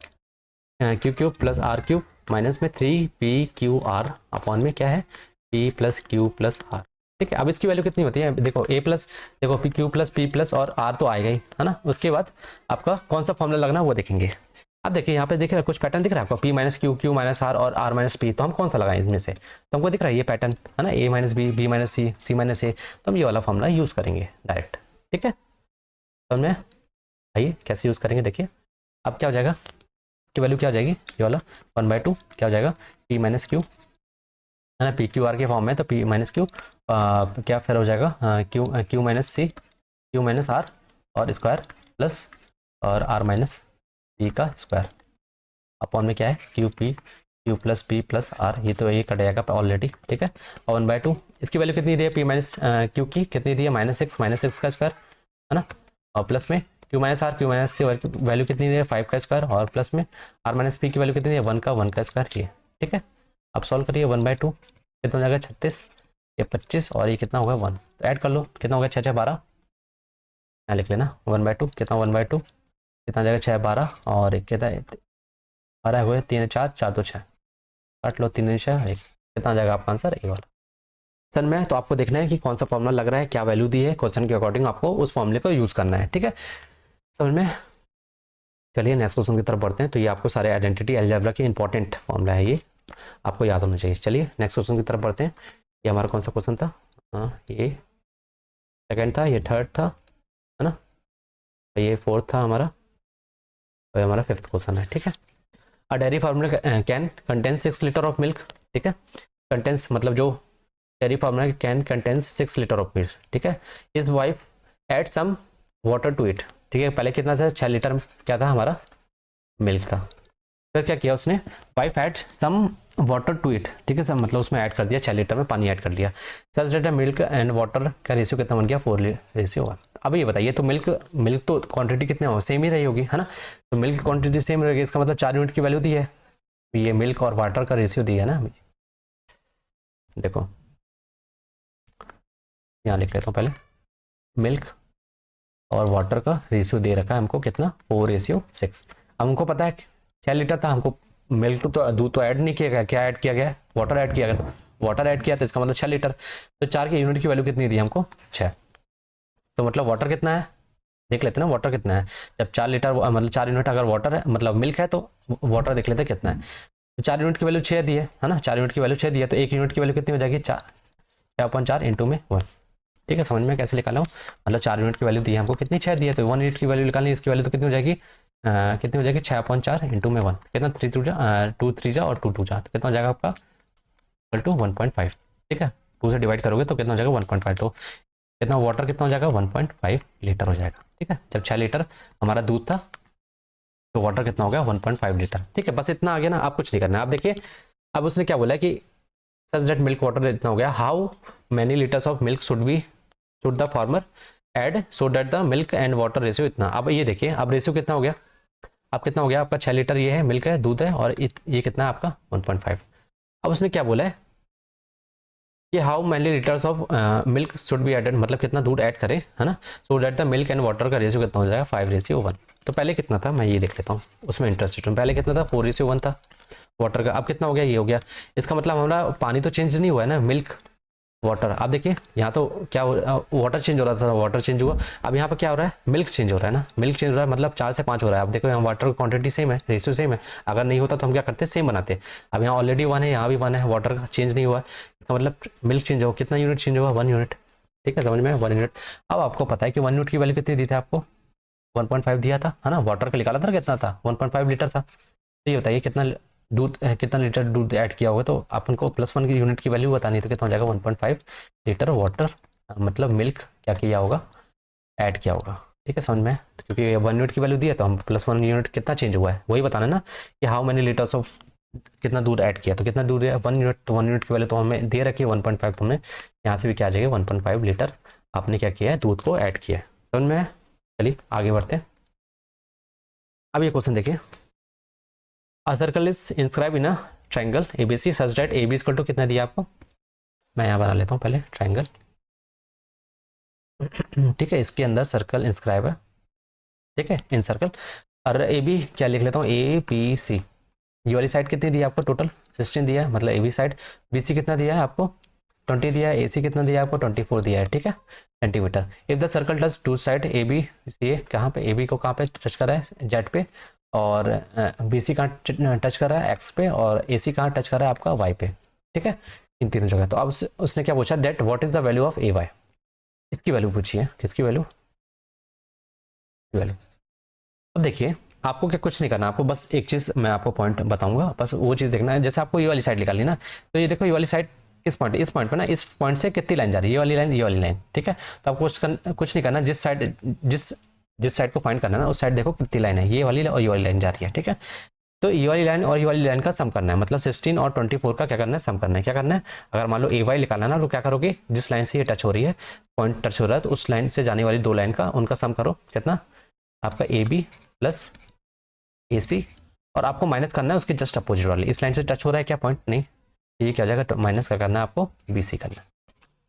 Q plus R Q minus में 3 PQR अपॉन में क्या है P plus Q plus R, ठीक है। अब इसकी वैल्यू कितनी होती है, देखो ए प्लस, देखो P Q plus P plus और आर तो आएगा ही, है ना। उसके बाद आपका कौन सा फॉर्मूला लगना वो देखेंगे। अब देखिए यहाँ पे दिख रहा है कुछ पैटर्न दिख रहा है आपको, P minus Q Q minus R और आर माइनस पी, तो हम कौन सा लगाएं इसमें से, तो हमको दिख रहा है ये पैटर्न, है ना, ए माइनस बी, बी माइनस सी, सी माइनस ए, तो हम ये वाला फॉर्मूला यूज़ करेंगे डायरेक्ट, ठीक है। समझ में आइए कैसे यूज़ करेंगे, देखिए अब क्या हो जाएगा, इसकी वैल्यू क्या हो जाएगी, ये वाला 1/2 क्या हो जाएगा पी माइनस क्यू, है ना, पी क्यू आर के फॉर्म में, तो पी माइनस क्यू क्या फिर हो जाएगा Q minus C Q minus R और स्क्वायर प्लस और आर माइनस पी का स्क्वायर अपॉन में क्या है Q plus P plus R, ये तो ये कट जाएगा ऑलरेडी, ठीक है। और 1/2 इसकी वैल्यू कितनी दी है पी माइनस क्यू की कितनी दी है -6 का स्क्वायर, है ना, और प्लस में क्यू माइनस की वैल्यू कितनी दी है 5 का स्क्वायर, और प्लस में आर माइनस पी की वैल्यू कितनी है 1 का स्क्वायर, ये ठीक है। अब सॉल्व करिए 1/2 कितना हो जाएगा 36, ये 25 और ये कितना होगा 1, तो ऐड कर लो कितना होगा 6 6 12, यहाँ लिख लेना 1/2 कितना 1/2 कितना जाएगा 6 12 और एक कितना 12 हुए 3 4 4 2 6, काट लो 3 6 1, कितना जाएगा आपका आंसर ए वाला। सर में तो आपको देखना है कि कौन सा फॉर्मूला लग रहा है, क्या वैल्यू दी है, क्वेश्चन के अकॉर्डिंग आपको उस फॉर्मूले को यूज़ करना है, ठीक है समझ में। चलिए नेक्स्ट क्वेश्चन की तरफ बढ़ते हैं। तो ये आपको सारे आइडेंटिटी अलजेब्रा की इंपॉर्टेंट फॉर्मूला है, ये आपको याद होना चाहिए। चलिए नेक्स्ट क्वेश्चन की तरफ बढ़ते हैं। ये हमारा कौन सा क्वेश्चन था, ये सेकंड था, ये थर्ड था, है ना, ये फोर्थ था हमारा, और ये हमारा फिफ्थ क्वेश्चन है, ठीक है। A dairy formula can contain 6 litre of milk, ठीक है, कंटेंस मतलब जो dairy formula can contains 6 litre of milk, ठीक है। His wife add some water to it, ठीक है, पहले कितना था 6 लीटर क्या था हमारा मिल्क था, फिर क्या किया उसने wife add some water to it, ठीक है सर, मतलब उसमें ऐड कर दिया 6 लीटर में पानी ऐड कर दिया, सच डेट मिल्क एंड वाटर का रेशियो कितना बन गया 4:1। अब ये बताइए तो मिल्क तो क्वांटिटी कितने हो सेम ही रही होगी, है ना, तो मिल्क क्वांटिटी सेम रहेगी, इसका मतलब 4 यूनिट की वैल्यू दी है, ये मिल्क और वाटर का रेशियो दिया है ना, देखो यहाँ लिख लेता हूँ पहले, मिल्क और वाटर का रेशियो दे रखा है हमको कितना 4:6। अब हमको पता है 6 लीटर था, हमको मिल्क तो दूध तो ऐड नहीं किया गया, क्या ऐड किया गया वाटर ऐड किया गया, तो वाटर ऐड किया तो इसका मतलब 6 लीटर, तो 4 की यूनिट की वैल्यू कितनी दी हमको 6, तो मतलब वाटर कितना है देख लेते हैं ना, वाटर कितना है, जब 4 लीटर मतलब 4 यूनिट अगर वाटर है मतलब मिल्क है तो वाटर देख लेते हैं कितना है, तो 4 यूनिट की वैल्यू 6 दी है ना, 4 यूनिट की वैल्यू 6 दी है, तो 1 यूनिट की वैल्यू कितनी हो जाएगी 4 इंटू में 1, ठीक है समझ में कैसे निकाला हूँ, मतलब 4 यूनिट की वैल्यू दी है हमको कितनी 6 दी है, तो 1 यूनिट की वैल्यू निकालनी, इसकी वैल्यू तो कितनी हो जाएगी कितनी हो जाएगी 6/4 इंटू में 1, कितना 2 3 जा और 2 2 जा, तो कितना हो जाएगा आपका इक्वल टू 1.5, ठीक है, 2 से डिवाइड करोगे तो कितना हो जाएगा 1.5, तो कितना वाटर कितना हो जाएगा 1.5 लीटर हो जाएगा, ठीक है। जब 6 लीटर हमारा दूध था तो वाटर कितना हो गया 1.5 लीटर, ठीक है, बस इतना आ गया ना, आप कुछ नहीं करना। आप देखिए अब उसने क्या बोला कि सच दैट मिल्क वाटर इतना हो गया, how many litres of milk should the farmer add so that the milk and water ratio इतना। अब ये देखिए, अब रेशियो कितना हो गया, अब कितना हो गया आपका 6 लीटर ये है, मिल्क है, दूध है, और ये कितना है आपका 1.5। अब उसने क्या बोला है कि how many litres of milk should be added, मतलब कितना दूध ऐड करें, है ना, so that the milk and water का रेशियो कितना हो जाएगा 5:1। तो पहले कितना था मैं ये देख लेता हूँ, उसमें इंटरेस्टेड हूँ। पहले कितना था 4:1 था वाटर का, अब कितना हो गया, ये हो गया। इसका मतलब हमारा पानी तो चेंज नहीं हुआ है ना, मिल्क वाटर। आप देखिए यहाँ तो क्या वाटर चेंज हो रहा था, वाटर चेंज हुआ। अब यहाँ पर क्या हो रहा है, मिल्क चेंज हो रहा है ना, मिल्क चेंज हो रहा है, मतलब 4 से 5 हो रहा है। अब देखो यहाँ वाटर की क्वांटिटी सेम है, रेशियो सेम है। अगर नहीं होता तो हम क्या करते, सेम बनाते। अब यहाँ ऑलरेडी 1 है, यहाँ भी 1 है, वाटर का चेंज नहीं हुआ है। इसका मतलब मिल्क चेंज हो, कितना यूनिट चेंज हुआ, 1 यूनिट। ठीक है, समझ में 1 यूनिट। अब आपको पता है कि 1 यूनिट की वैल्यू कितनी दी थी आपको, 1.5 दिया था, है ना। वाटर का निकाला था, कितना था 1.5 लीटर था। तो ये बताइए कितना दूध, कितना लीटर दूध ऐड किया होगा, तो अपन को +1 की यूनिट की वैल्यू बतानी है। तो कितना हो जाएगा 1.5 लीटर वाटर, मतलब मिल्क क्या किया होगा, ऐड किया होगा। ठीक है, समझ में। क्योंकि 1 यूनिट की वैल्यू दी है तो हम +1 यूनिट कितना चेंज हुआ है वही बताना है ना, कि हाउ मेनी लीटर्स ऑफ कितना दूध ऐड किया। तो कितना दूध है 1 यूनिट, तो 1 यूनिट की वैल्यू तो हमें दे रखी है 1.5, तो हमने यहाँ से भी क्या आ जाएगा 1.5 लीटर आपने क्या किया है, दूध को ऐड किया है। समझ में। चलिए आगे बढ़ते हैं। अब ये क्वेश्चन देखिए, a circle is inscribe in a triangle ABC such that A B equal to कितना दिया आपको, मैं यहाँ बना लेता हूँ पहले ट्रायंगल। ठीक है, इसके अंदर सर्कल इंस्क्राइब है। ठीक है, इन सर्कल, और ए बी क्या लिख लेता हूँ, ए बी सी। ये वाली साइड कितनी दी है आपको, टोटल 16 दिया है, मतलब A B side. B C कितना दिया है आपको 20 दिया है, ए सी कितना दिया है आपको 24 दिया है। ठीक है, centimetre. If the circle touch to side A B C, कहाँ पे ए बी को कहाँ पे टच कर रहा है, जेड पे, और बी सी कहाँ टच कर रहा है, एक्स पे, और ए सी कहाँ टच कर रहा है आपका वाई पे। ठीक है, इन तीनों जगह। तो अब उसने क्या पूछा, that what is the value of A Y, इसकी वैल्यू पूछी है, किसकी वैल्यू, वैल्यू। अब देखिए, आपको क्या कुछ नहीं करना, आपको बस एक चीज़ मैं आपको पॉइंट बताऊंगा, बस वो चीज़ देखना है। जैसे आपको ये वाली साइड निकालनी ना, तो ये देखो ये वाली साइड इस पॉइंट पे ना, इस पॉइंट से कितनी लाइन जा रही है, ये वाली लाइन, ये वाली लाइन। ठीक है, तो आपको कुछ नहीं करना, जिस साइड को फाइंड करना है ना, उस साइड देखो कितनी लाइन है, ये वाली और ये वाली लाइन जा रही है। ठीक है, तो ये वाली लाइन और ये वाली लाइन का सम करना है, मतलब 16 और 24 का क्या करना है, सम करना है। क्या करना है, अगर मान लो ए वाई निकालना है ना, तो क्या करोगे, जिस लाइन से ये टच हो रही है, पॉइंट टच हो रहा है, तो उस लाइन से जाने वाली 2 लाइन का उनका सम करो, कितना आपका ए बी प्लस ए सी, और आपको माइनस करना है उसके जस्ट अपोजिट वाली, इस लाइन से टच हो रहा है क्या पॉइंट, नहीं, ये क्या हो जाएगा, माइनस का करना है आपको, बी सी करना है।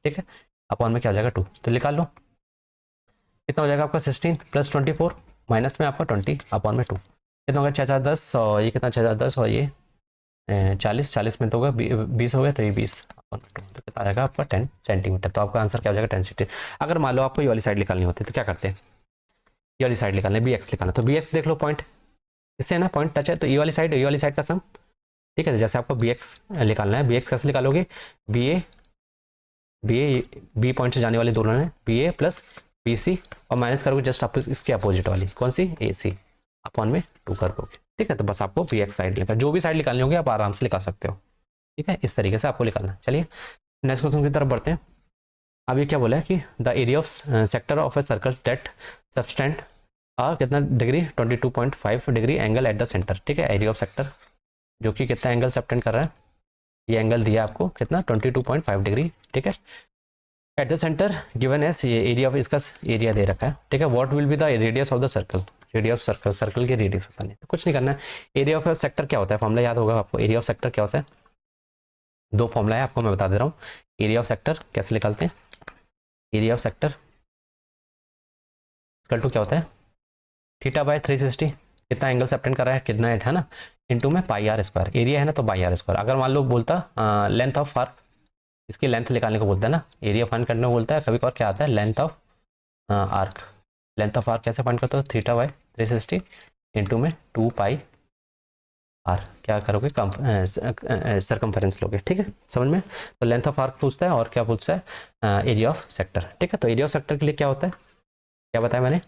ठीक है, अपॉन में क्या हो जाएगा 2, तो निकाल लो कितना हो जाएगा आपका 16 प्लस 24 माइनस में आपका 20 अपॉन में 2, कितना होगा 6 4 10, और ये कितना 6 4 10 और ये 40 में तो होगा 20 हो गया, तो ये 20 अपॉन में 2, तो कितना आ जाएगा आपका 10 सेंटीमीटर। तो आपका आंसर क्या हो जाएगा 10 सेंटीमीटर। अगर मान लो आपको ये वाली साइड निकालनी होती है तो क्या करते हैं, ये वाली साइड निकालना है, बी एक्स निकालना, तो बी एक्स देख लो पॉइंट, इससे ना पॉइंट टच है, तो ये वाली साइड का सम। ठीक है, तो जैसे आपको बी एक्स निकालना है, बी एक्स कैसे निकालोगे, बी पॉइंट से जाने वाले दोनों हैं, बी ए प्लस बी सी, और माइनस करोगे जस्ट इसके अपोजिट वाली, कौन सी, ए सी, अपॉन में 2 कर दोगे। ठीक है, तो बस आपको बी एक्स साइड लिखा, जो भी साइड निकालनी होगी आप आराम से निकाल सकते हो। ठीक है, इस तरीके से आपको निकालना। चलिए नेक्स्ट क्वेश्चन की तरफ बढ़ते हैं। अब ये क्या बोला है कि the area of sector of a circle that subtends कितना degree 22.5 degree angle at the centre. ठीक है, एरिया ऑफ सेक्टर जो कि कितना एंगल सबटेंड कर रहा है, ये एंगल दिया आपको कितना 22.5 डिग्री। ठीक है, eight the centre given S, ये एरिया ऑफ इसका एरिया दे रखा है। ठीक है, what will be the radius of the circle, radius of circle, circle की रेडियस बतानी है, तो कुछ नहीं करना है। एरिया ऑफ सेक्टर क्या होता है, फॉर्मूला याद होगा आपको, एरिया ऑफ सेक्टर क्या होता है, 2 फॉर्मूला है आपको मैं बता दे रहा हूँ। एरिया ऑफ सेक्टर कैसे निकालते हैं, area of sector equal to क्या होता है, θ/360, कितना एंगल सबटेंड कर रहा है, कितना है ना, इनटू में पाई आर स्क्वायर, एरिया है ना तो पाई आर स्क्वायर। अगर मान लो बोलता लेंथ ऑफ आर्क, इसकी लेंथ निकालने को बोलता है ना, एरिया फाइंड करने को बोलता है, कभी कभार क्या आता है length of arc. Length of arc कैसे फाइंड करते हो, θ/360 इनटू में 2 पाई आर, क्या करोगे सरकमफेरेंस लोगे। ठीक है, समझ में। तो लेंथ ऑफ आर्क पूछता है और क्या पूछता है, एरिया ऑफ सेक्टर। ठीक है, तो एरिया ऑफ सेक्टर के लिए क्या होता है, क्या बताया मैंने,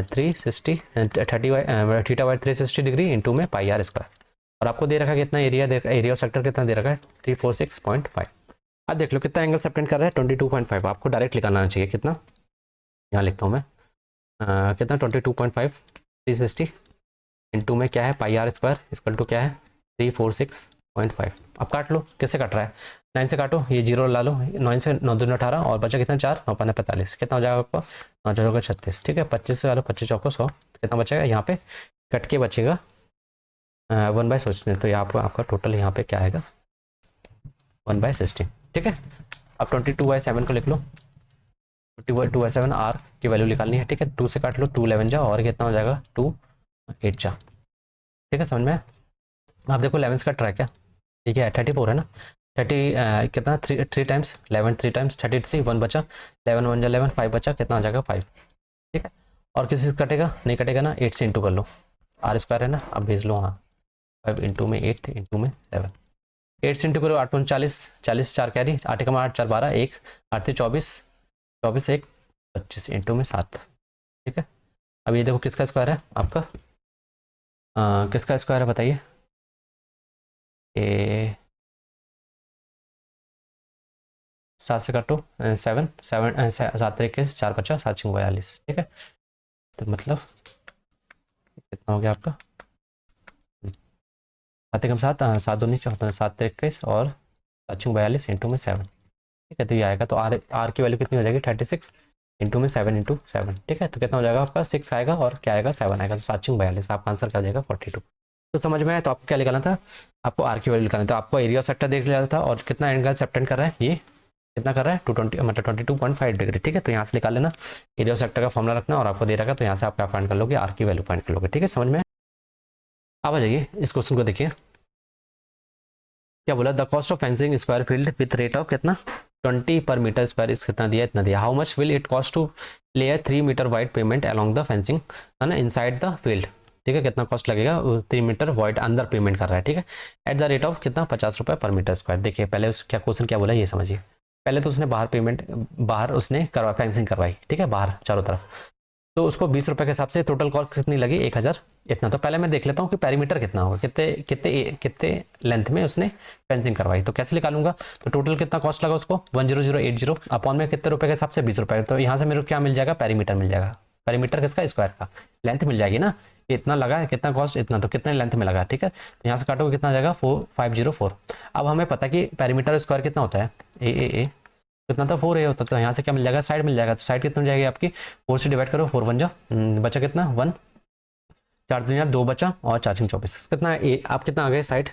360 θ/360 डिग्री इंटू में पाई आर स्क्वायर, और आपको दे रखा है कितना एरिया, एरिया ऑफ सेक्टर कितना दे रखा है 346.5। अब देख लो कितना एंगल सबटेंड कर रहा है 22.5, आपको डायरेक्ट निकालना चाहिए कितना, यहाँ लिखता हूँ मैं कितना 22.5 360 इंटू में क्या है पाई आर स्क्वायर इक्वल टू क्या है 346.5। अब काट लो, किससे कट रहा है, 9 से काटो, ये जीरो ला लो, 9 से 9 दूनी 18 और बचा कितना 4, 9 5 45, कितना हो जाएगा आपका 9 4 36, ठीक है। 25 से ला लो, 25 चौको 100, कितना बचेगा यहाँ पे कट के बचेगा 1/, सोचते तो ये आपका टोटल यहाँ पे क्या आएगा 1/16, ठीक है। अब 22/7 को लिख लो, 22/7 आर की वैल्यू निकालनी है, ठीक है। 2 से काट लो, 2 11 जा और कितना हो जाएगा 2 8 जा, ठीक है। समझ में आप देखो 11 का ट्रैक है, ठीक है 34 है ना, 30 कितना 3 टाइम्स 11, 3 टाइम्स 33, 1 बचा, 11 1 जा 11, 5 बचा, कितना हो जाएगा 5, ठीक है। और किसी से कटेगा नहीं, कटेगा ना, 8 से इंटू कर लो, आर स्क्वायर है ना, अब भेज लो, हाँ 5 इंटू में 8 इंटू में 7, 8 से इंटू करो 8 40, 40 4 कैरी, 8 का 8 4 12, 1 8 24, 24 1 25 इंटू में 7, ठीक है। अब ये देखो किसका स्क्वायर है आपका, किसका स्क्वायर है बताइए, ये 7 से काटो 7 7 7 तरीके से 4 50 7 6 42, ठीक है। तो मतलब कितना हो गया आपका 7 कम 7 7 2 14 7 21 और 7 6 42 इंटू में 7, ठीक है। तो ये आएगा, तो आर की वैल्यू कितनी हो जाएगी 36 इंटू में 7 इंटू 7, ठीक है। तो कितना हो जाएगा आपका 6 आएगा और क्या आएगा 7 आएगा, तो 7 6 42, आपका आंसर क्या हो जाएगा 42। तो समझ में आया, तो आपको क्या निकालना था, आपको आर की वैल्यू निकालना था, आपको एरिया सेक्टर देख लिया था और कितना एंगल सेप्टेंड कर रहा है, ये कितना कर रहा है 220 मतलब 22.5 डिग्री, ठीक है। तो यहाँ से निकाल लेना, एरिया सेक्टर का फॉर्मुला रखना और आपको दे रखा, तो यहाँ से आप क्या फाइंड कर लोगे, आर की वैल्यू फाइंड कर लोगे, ठीक है। समझ में अब आ जाइए इस क्वेश्चन को देखिए, क्या बोला, the cost of fencing square field with rate of कितना 20 पर मीटर स्क्वायर, इस कितना दिया, इतना दिया। How much will it cost to lay 3 metre wide pavement along the fencing, है ना, इनसाइड द फील्ड, ठीक है। कितना कॉस्ट लगेगा 3 मीटर वाइड अंदर पेमेंट कर रहा है, ठीक है, एट द रेट ऑफ कितना 50 रुपये पर मीटर स्क्वायर। देखिए पहले उस क्या क्वेश्चन क्या बोला ये समझिए, पहले तो उसने बाहर पेमेंट, बाहर उसने करवा फेंसिंग करवाई, ठीक है, बाहर चारों तरफ, तो उसको 20 रुपये के हिसाब से टोटल कॉस्ट कितनी लगी 1000 इतना। तो पहले मैं देख लेता हूँ कि पेरीमीटर कितना होगा, कितने कितने कितने लेंथ में उसने फेंसिंग करवाई, तो कैसे निकालूंगा, तो टोटल कितना कॉस्ट लगा उसको 10080 अपॉन में कितने रुपए के हिसाब से 20 रुपये, तो यहाँ से मेरे को क्या मिल जाएगा पेरीमीटर मिल जाएगा, पेरीमीटर किसका स्क्वायर का, लेंथ मिल जाएगी ना, इतना लगा है, कितना कॉस्ट इतना, तो कितने लेंथ में लगा, ठीक है। तो यहाँ से काटोगे कितना आ जाएगा 4504। अब हमें पता कि पेरीमीटर स्क्वायर कितना होता है ए कितना था 4a होता, तो यहाँ से क्या मिल जाएगा साइड मिल जाएगा, तो साइड कितना हो जाएगी आपकी 4 से डिवाइड करो 4 1 जा बचा कितना 1 4 2 2 बचा और 4 6 24, कितना ए आप कितना आ गए साइड,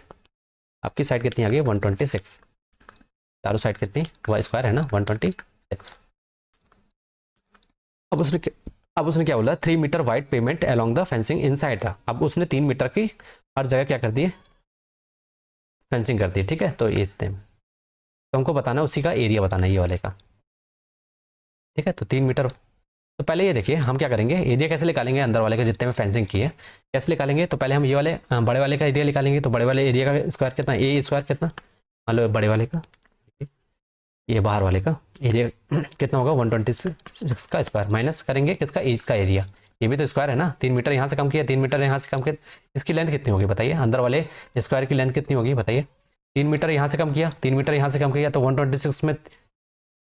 आपकी साइड कितनी आ गई 126, चारों साइड कितनी वाई स्क्वायर है ना 126। अब उसने क्या बोला 3 metre wide pavement along the fencing inside था, अब उसने 3 मीटर की हर जगह क्या कर दिए फेंसिंग कर दी, ठीक है। तो ये तो हमको बताना उसी का एरिया बताना ये वाले का, ठीक है। तो 3 मीटर, तो पहले ये देखिए हम क्या करेंगे एरिया कैसे निकालेंगे अंदर वाले का जितने में फेंसिंग की है, कैसे निकालेंगे, तो पहले हम ये वाले बड़े वाले का एरिया निकालेंगे, तो बड़े वाले एरिया का स्क्वायर कितना ए स्क्वायर कितना, मान लो बड़े वाले का, ये बाहर वाले का एरिया कितना होगा 126 का स्क्वायर, माइनस करेंगे किसका एज का एरिया, ये भी तो स्क्वायर है ना, 3 मीटर यहाँ से कम किया 3 मीटर यहाँ से कम किया, इसकी लेंथ कितनी होगी बताइए, अंदर वाले स्क्वायर की लेंथ कितनी होगी बताइए, 3 मीटर यहाँ से कम किया 3 मीटर यहाँ से कम किया, तो 126 में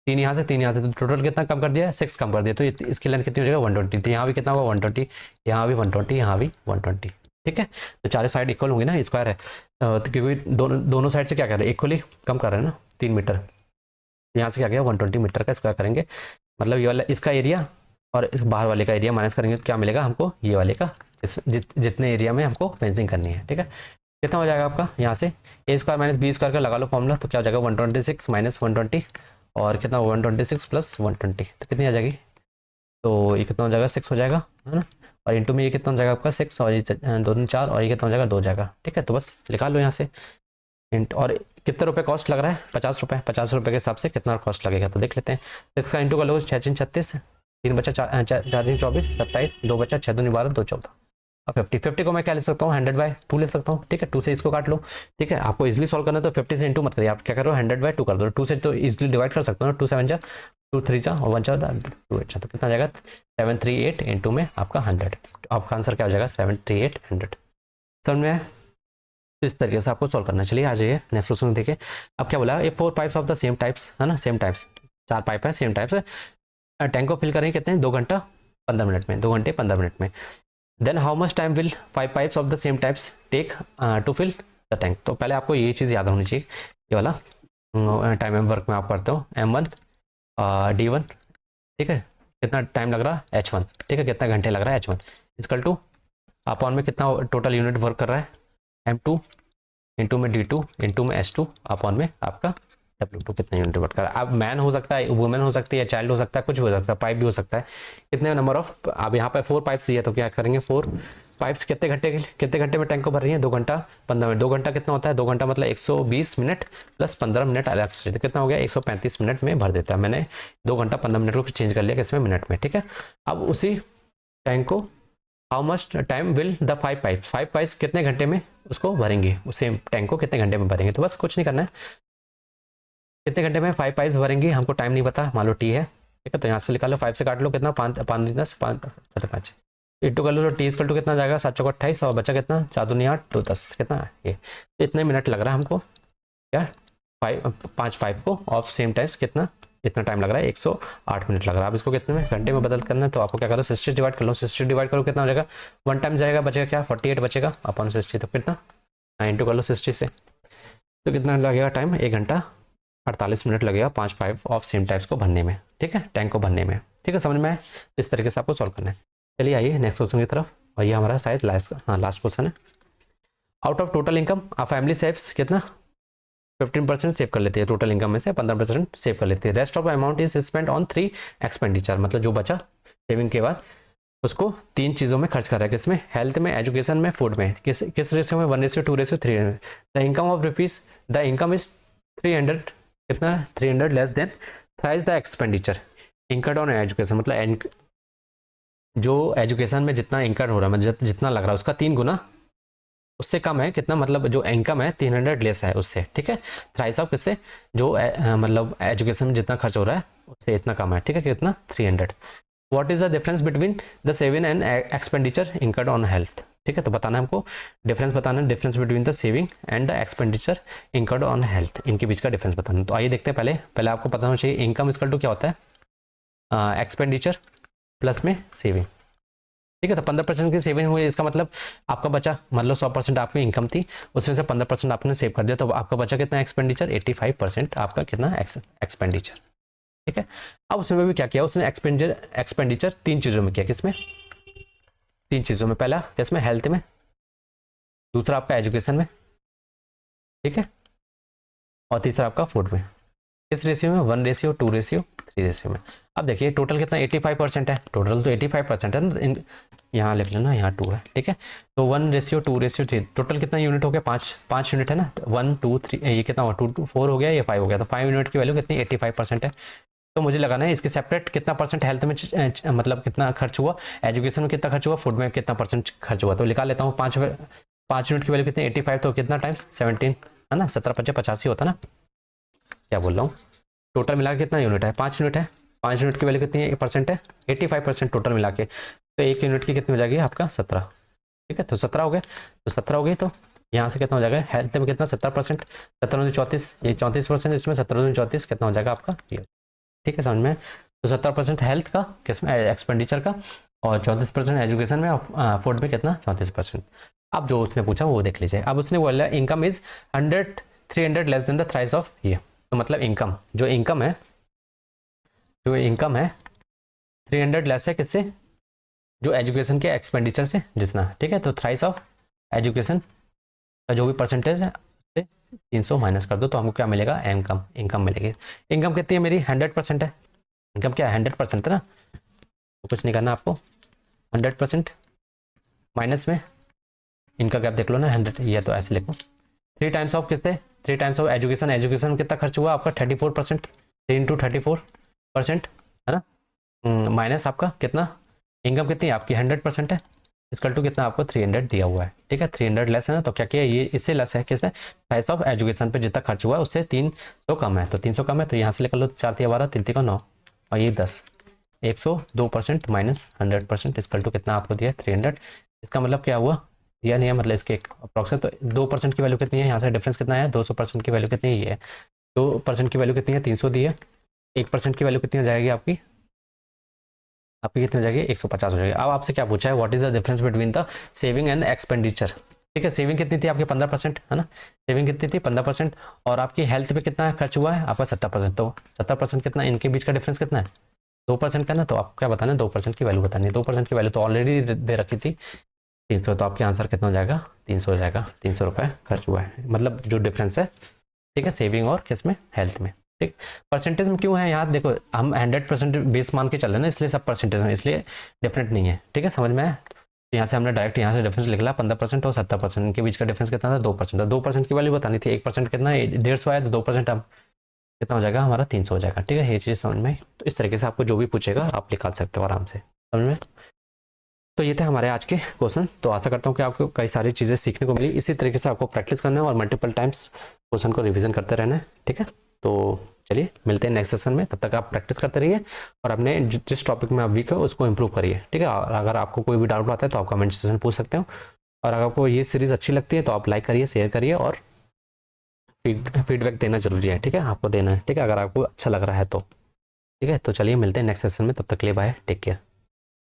3 यहाँ से 3 यहाँ से, तो टोटल कितना कम कर दिया 6 कम कर दिया, तो इसकी लेंथ कितनी हो जाएगा 120, तो यहाँ भी कितना होगा 120, यहाँ भी 120, यहाँ भी 120, ठीक है। तो चारों साइड इक्वल होंगी ना, स्क्वायर है, तो क्योंकि दोनों साइड से क्या कर रहे हैं इक्वली कम कर रहे हैं ना 3 मीटर, यहाँ से क्या गया 120 मीटर का स्क्वायर करेंगे, मतलब ये वाला इसका एरिया और इस बाहर वाले का एरिया माइनस करेंगे तो क्या मिलेगा हमको ये वाले का, जितने एरिया में हमको फेंसिंग करनी है, ठीक है। कितना हो जाएगा आपका यहाँ से ए स्क्वायर माइनस बी स्क्वायर का लगा लो फॉर्मूला, तो क्या हो जाएगा 126 माइनस 120 और कितना 126 प्लस 120, तो कितनी आ जाएगी, तो ये कितना हो जाएगा 6 हो जाएगा है ना, और इंटू में ये कितना हो जाएगा आपका 6 और ये 2 3 4 और ये कितना हो जाएगा 2 जाएगा, ठीक है। तो बस निकाल लो यहाँ से और कितने रुपए कॉस्ट लग रहा है 50 रुपये, 50 रुपये के हिसाब से कितना कॉस्ट लगेगा, तो देख लेते हैं 6 का इंटू कर लो 6 3 36 3 बचा 4 3 24 27 2 बचा 6 2 12 2 14 और 50 को मैं क्या ले सकता हूँ 100/2 ले सकता हूँ, ठीक है। 2 से इसको काट लो, ठीक है। आपको इजीली सॉल्व करना है तो 50 से इंटू मत करिए, आप क्या करो 100/2 कर दो, 2 से तो इजीली डिवाइड कर सकते हो ना, 2 7 जा 2 3 जा और 1 4 2 8 तो कितना जाएगा 738 इंटू में आपका 100, आपका आंसर क्या हो जाएगा 738 100। समझ में तो इस तरीके से आपको सॉल्व करना, चलिए आ जाइए नेक्स्ट क्वेश्चन देखिए। अब क्या बोला ये 4 pipes of the same types है ना, सेम टाइप्स 4 पाइप है सेम टाइप्स है, टैंक को फिल करेंगे कितने 2 घंटा 15 मिनट में, 2 घंटे 15 मिनट में, then how much time will 5 pipes of the same types take to fill the tank. तो पहले आपको ये चीज़ याद होनी चाहिए ये वाला टाइम एम वर्क में आप करते हो M1 D1, ठीक है, कितना टाइम लग रहा है H1, ठीक है, कितना घंटे लग रहा है H1 इक्वल टू अपॉन में कितना टोटल यूनिट वर्क कर रहा है M2 इंटू में D2 इंटू में S2 अपॉन में आपका W2 कितना यूनिट वर्क कर रहा है। अब मैन हो सकता है, वुमेन हो सकती है, चाइल्ड हो सकता है, कुछ भी हो सकता है, पाइप भी हो सकता है। कितने नंबर ऑफ, अब यहाँ पे 4 पाइप्स दिए तो क्या करेंगे, 4 पाइप्स कितने घंटे में टैंक को भर रही है, 2 घंटा 15 मिनट। 2 घंटा कितना होता है, 2 घंटा मतलब 120 मिनट प्लस 15 मिनट अलग, तो कितना हो गया 135 मिनट में भर देता है। मैंने 2 घंटा 15 मिनट को चेंज कर लिया किसमें, मिनट में, ठीक है। अब उसी टैंक को how much time will the 5 pipes कितने घंटे में उसको भरेंगे, सेम टैंक को कितने घंटे में भरेंगे। तो बस कुछ नहीं करना है, कितने घंटे में 5 पाइप्स भरेंगे, हमको टाइम नहीं पता, मान लो टी है, ठीक है, तो यहाँ से निकालो, 5 से काट लो, कितना 5 10 5 इंटू कर लो, तो टी इक्वल टू कितना जाएगा 7 चौक 28 और बचा कितना 4 दूनी 8 2 10, कितना है ये, तो इतने मिनट लग रहा है हमको क्या 5 को ऑफ सेम टाइम्स कितना इतना टाइम लग रहा है 108 मिनट लग रहा है। अब इसको कितने में घंटे में बदल करना है, तो आपको क्या करो 60 डिवाइड कर लो, 60 डिवाइड करो कितना हो जाएगा 1 टाइम जाएगा, बचेगा क्या 48 बचेगा अपॉन 60, तो कितना इंटू कर लो 60 से, तो कितना लगेगा टाइम 1 घंटा 48 मिनट लगेगा 5 पाइप ऑफ सेम टाइप्स को भरने में, ठीक है, टैंक को भरने में, ठीक है, समझ में आए। इस तरीके से आपको सॉल्व करना है। चलिए आइए नेक्स्ट क्वेश्चन की तरफ, और ये हमारा शायद लास्ट क्वेश्चन है। Out of total income a family saves कितना 15% सेव कर लेती है, टोटल इनकम में से 15% सेव कर लेती है। Rest of amount is spend on 3 expenditure, मतलब जो बचा सेविंग के बाद उसको 3 चीज़ों में खर्च कर रहा है, किसमें, हेल्थ में, एजुकेशन में, फूड में। किस रेशियो में, 1:2 ratio 300। The income of rupees, the income is 300, कितना 300 less than thrice the expenditure incurred on education, मतलब जो एजुकेशन में जितना इंकर्ड हो रहा है, मतलब जितना लग रहा है उसका 3 गुना उससे कम है, कितना, मतलब जो इनकम है 300 लेस है उससे, ठीक है, थ्राइस ऑफ किससे, जो मतलब एजुकेशन में जितना खर्च हो रहा है उससे इतना कम है, ठीक है, कितना 300। What is the difference between the saving and expenditure incurred on health, ठीक है, तो बताना है हमको डिफरेंस, बताना है difference between the saving and the expenditure incurred on health, इनके बीच का डिफरेंस बताना। तो आइए देखते हैं, पहले आपको पता होना चाहिए इनकम इक्वल टू क्या होता है, एक्सपेंडिचर प्लस में सेविंग, ठीक है। तो 15% की सेविंग हुई, इसका मतलब आपका बचा, मतलब 100% आपकी इनकम थी, उसमें से 15% आपने सेव कर दिया, तो आपका बचा कितना एक्सपेंडिचर, 85% आपका कितना एक्सपेंडिचर, ठीक है। अब उसमें भी क्या किया उसने, एक्सपेंडिचर 3 चीज़ों में किया, किसमें 3 चीज़ों में, पहला किसमें, हेल्थ में, दूसरा आपका एजुकेशन में, ठीक है, और तीसरा आपका फूड में। किस रेशियो में, 1:2 रेशियो 3 रेशियो में। अब देखिए टोटल कितना 85% है, टोटल तो 85% है ना, यहाँ लिख लेना, यहाँ 2 है, ठीक है, तो 1:2 रेशियो 3, टोटल कितना यूनिट हो गया, 5 यूनिट है ना, 1 2 3, ये कितना हुआ 2 4 हो गया, ये 5 हो गया, तो 5 यूनिट की वैल्यू कितनी 85% है। तो मुझे लगाना है इसके सेपरेट कितना परसेंट हेल्थ में मतलब कितना खर्च हुआ, एजुकेशन में कितना खर्च हुआ, फूड में कितना परसेंट खर्च हुआ, तो निकाल लेता हूँ। 5 यूनिट की वैल्यू कितनी 85, तो कितना टाइम्स 17 है ना, 17 5 85 होता ना, क्या बोल रहा हूँ, टोटल मिला के कितना यूनिट है, 5 यूनिट है, 5 यूनिट की वैल्यू कितनी परसेंट है 85% टोटल मिला के, तो 1 यूनिट की कितनी हो जाएगी आपका 17, ठीक है, तो 17 हो गए, तो 17 हो गई, तो यहाँ से कितना हो जाएगा हेल्थ में कितना 70%, 17 34, ये 34%, इसमें 17 34 कितना हो जाएगा आपका ये, ठीक है, समझ में। तो 70% हेल्थ का किसमें, एक्सपेंडिचर का, और 34% एजुकेशन में, और फूड में कितना 34%। अब जो उसने पूछा वो देख लीजिए। अब उसने बोला income is 300 less than the thrice of ये, तो मतलब इनकम जो इनकम है 300 लेस है किससे, जो एजुकेशन के एक्सपेंडिचर से जितना, ठीक है, तो थ्राइस ऑफ एजुकेशन का जो भी परसेंटेज है 300 माइनस कर दो, तो हमको क्या मिलेगा, इनकम मिलेगी। इनकम कितनी है मेरी 100% है, इनकम क्या है 100% है ना, तो कुछ नहीं करना आपको, 100% माइनस में इनका गैप देख लो ना 100, ये तो ऐसे लिखो 3 टाइम्स ऑफ किससे, 3 टाइम्स ऑफ एजुकेशन, एजुकेशन कितना खर्च हुआ आपका 34%, 3 × 34% है ना, माइनस आपका कितना, इनकम कितनी आपकी 100% है, इसकल टू कितना आपको 300 दिया हुआ है, ठीक है, 300 लेस है ना, तो क्या किया ये इससे लेस है किससे, प्राइस ऑफ एजुकेशन पे जितना खर्च हुआ है उससे 300 कम है, तो 300 कम है, तो यहाँ से लेकर लो 4 × 12 3 × 9 और ये 10, 102% माइनस 100% इसकल टू कितना आपको दिया 300। इसका मतलब क्या हुआ, दिया नहीं है, मतलब इसके अप्रॉक्सिमेट, तो 2% की वैल्यू कितनी है, यहाँ से डिफरेंस कितना है 200% की वैल्यू कितनी है, 2% की वैल्यू कितनी है 300 दी है, 1% की वैल्यू कितनी हो जाएगी आपकी कितनी हो जाएगी 150 हो जाएगी। अब आपसे क्या पूछा है, what is the difference between the saving and expenditure, ठीक है। सेविंग कितनी थी आपकी 15%, है ना। सेविंग कितनी थी 15%, और आपकी हेल्थ पे कितना खर्च हुआ है आपका 70%। तो 70% कितना, इनके बीच का डिफरेंस कितना है 2% का ना। तो आपको क्या बताना है 2% की वैल्यू बतानी है। 2% की वैल्यू तो ऑलरेडी दे रखी थी 300, तो आपके आंसर कितना हो जाएगा 300 हो जाएगा। 300 रुपये खर्च हुआ है, मतलब जो डिफरेंस है, ठीक है, सेविंग और किस में, हेल्थ में। ठीक, परसेंटेज में क्यों है यहाँ देखो, हम 100% बेस मान के चल रहे हैं ना, इसलिए सब परसेंटेज में, इसलिए डिफरेंट नहीं है। ठीक है, समझ में आया। तो यहाँ से हमने डायरेक्ट यहाँ से डिफरेंस लिख लिया 15% और 70%, इनके बीच का डिफरेंस कितना था 2%। तो 2% की वैल्यू बतानी थी। 1% कितना है 150 आया, तो 2% अब कितना हो जाएगा हमारा 300 हो जाएगा। ठीक है, ये चीज़ समझ में आई। तो इस तरीके से आपको जो भी पूछेगा आप निकाल सकते हो आराम से, समझ में। तो ये थे हमारे आज के क्वेश्चन। तो आशा करता हूँ कि आपको कई सारी चीज़ें सीखने को मिली। इसी तरीके से आपको प्रैक्टिस करना है और मल्टीपल टाइम्स क्वेश्चन को रिवीजन करते रहना है। ठीक है, तो चलिए मिलते हैं नेक्स्ट सेशन में। तब तक आप प्रैक्टिस करते रहिए और अपने जिस टॉपिक में आप वीक हो उसको इंप्रूव करिए। ठीक है, और अगर आपको कोई भी डाउट आता है तो आप कमेंट सेक्शन पूछ सकते हो। और अगर आपको ये सीरीज़ अच्छी लगती है तो आप लाइक करिए, शेयर करिए, और फीडबैक देना जरूरी है। ठीक है, आपको देना है। ठीक है, अगर आपको अच्छा लग रहा है तो। ठीक है, तो चलिए मिलते हैं नेक्स्ट सेशन में। तब तक के लिए बाय, टेक केयर।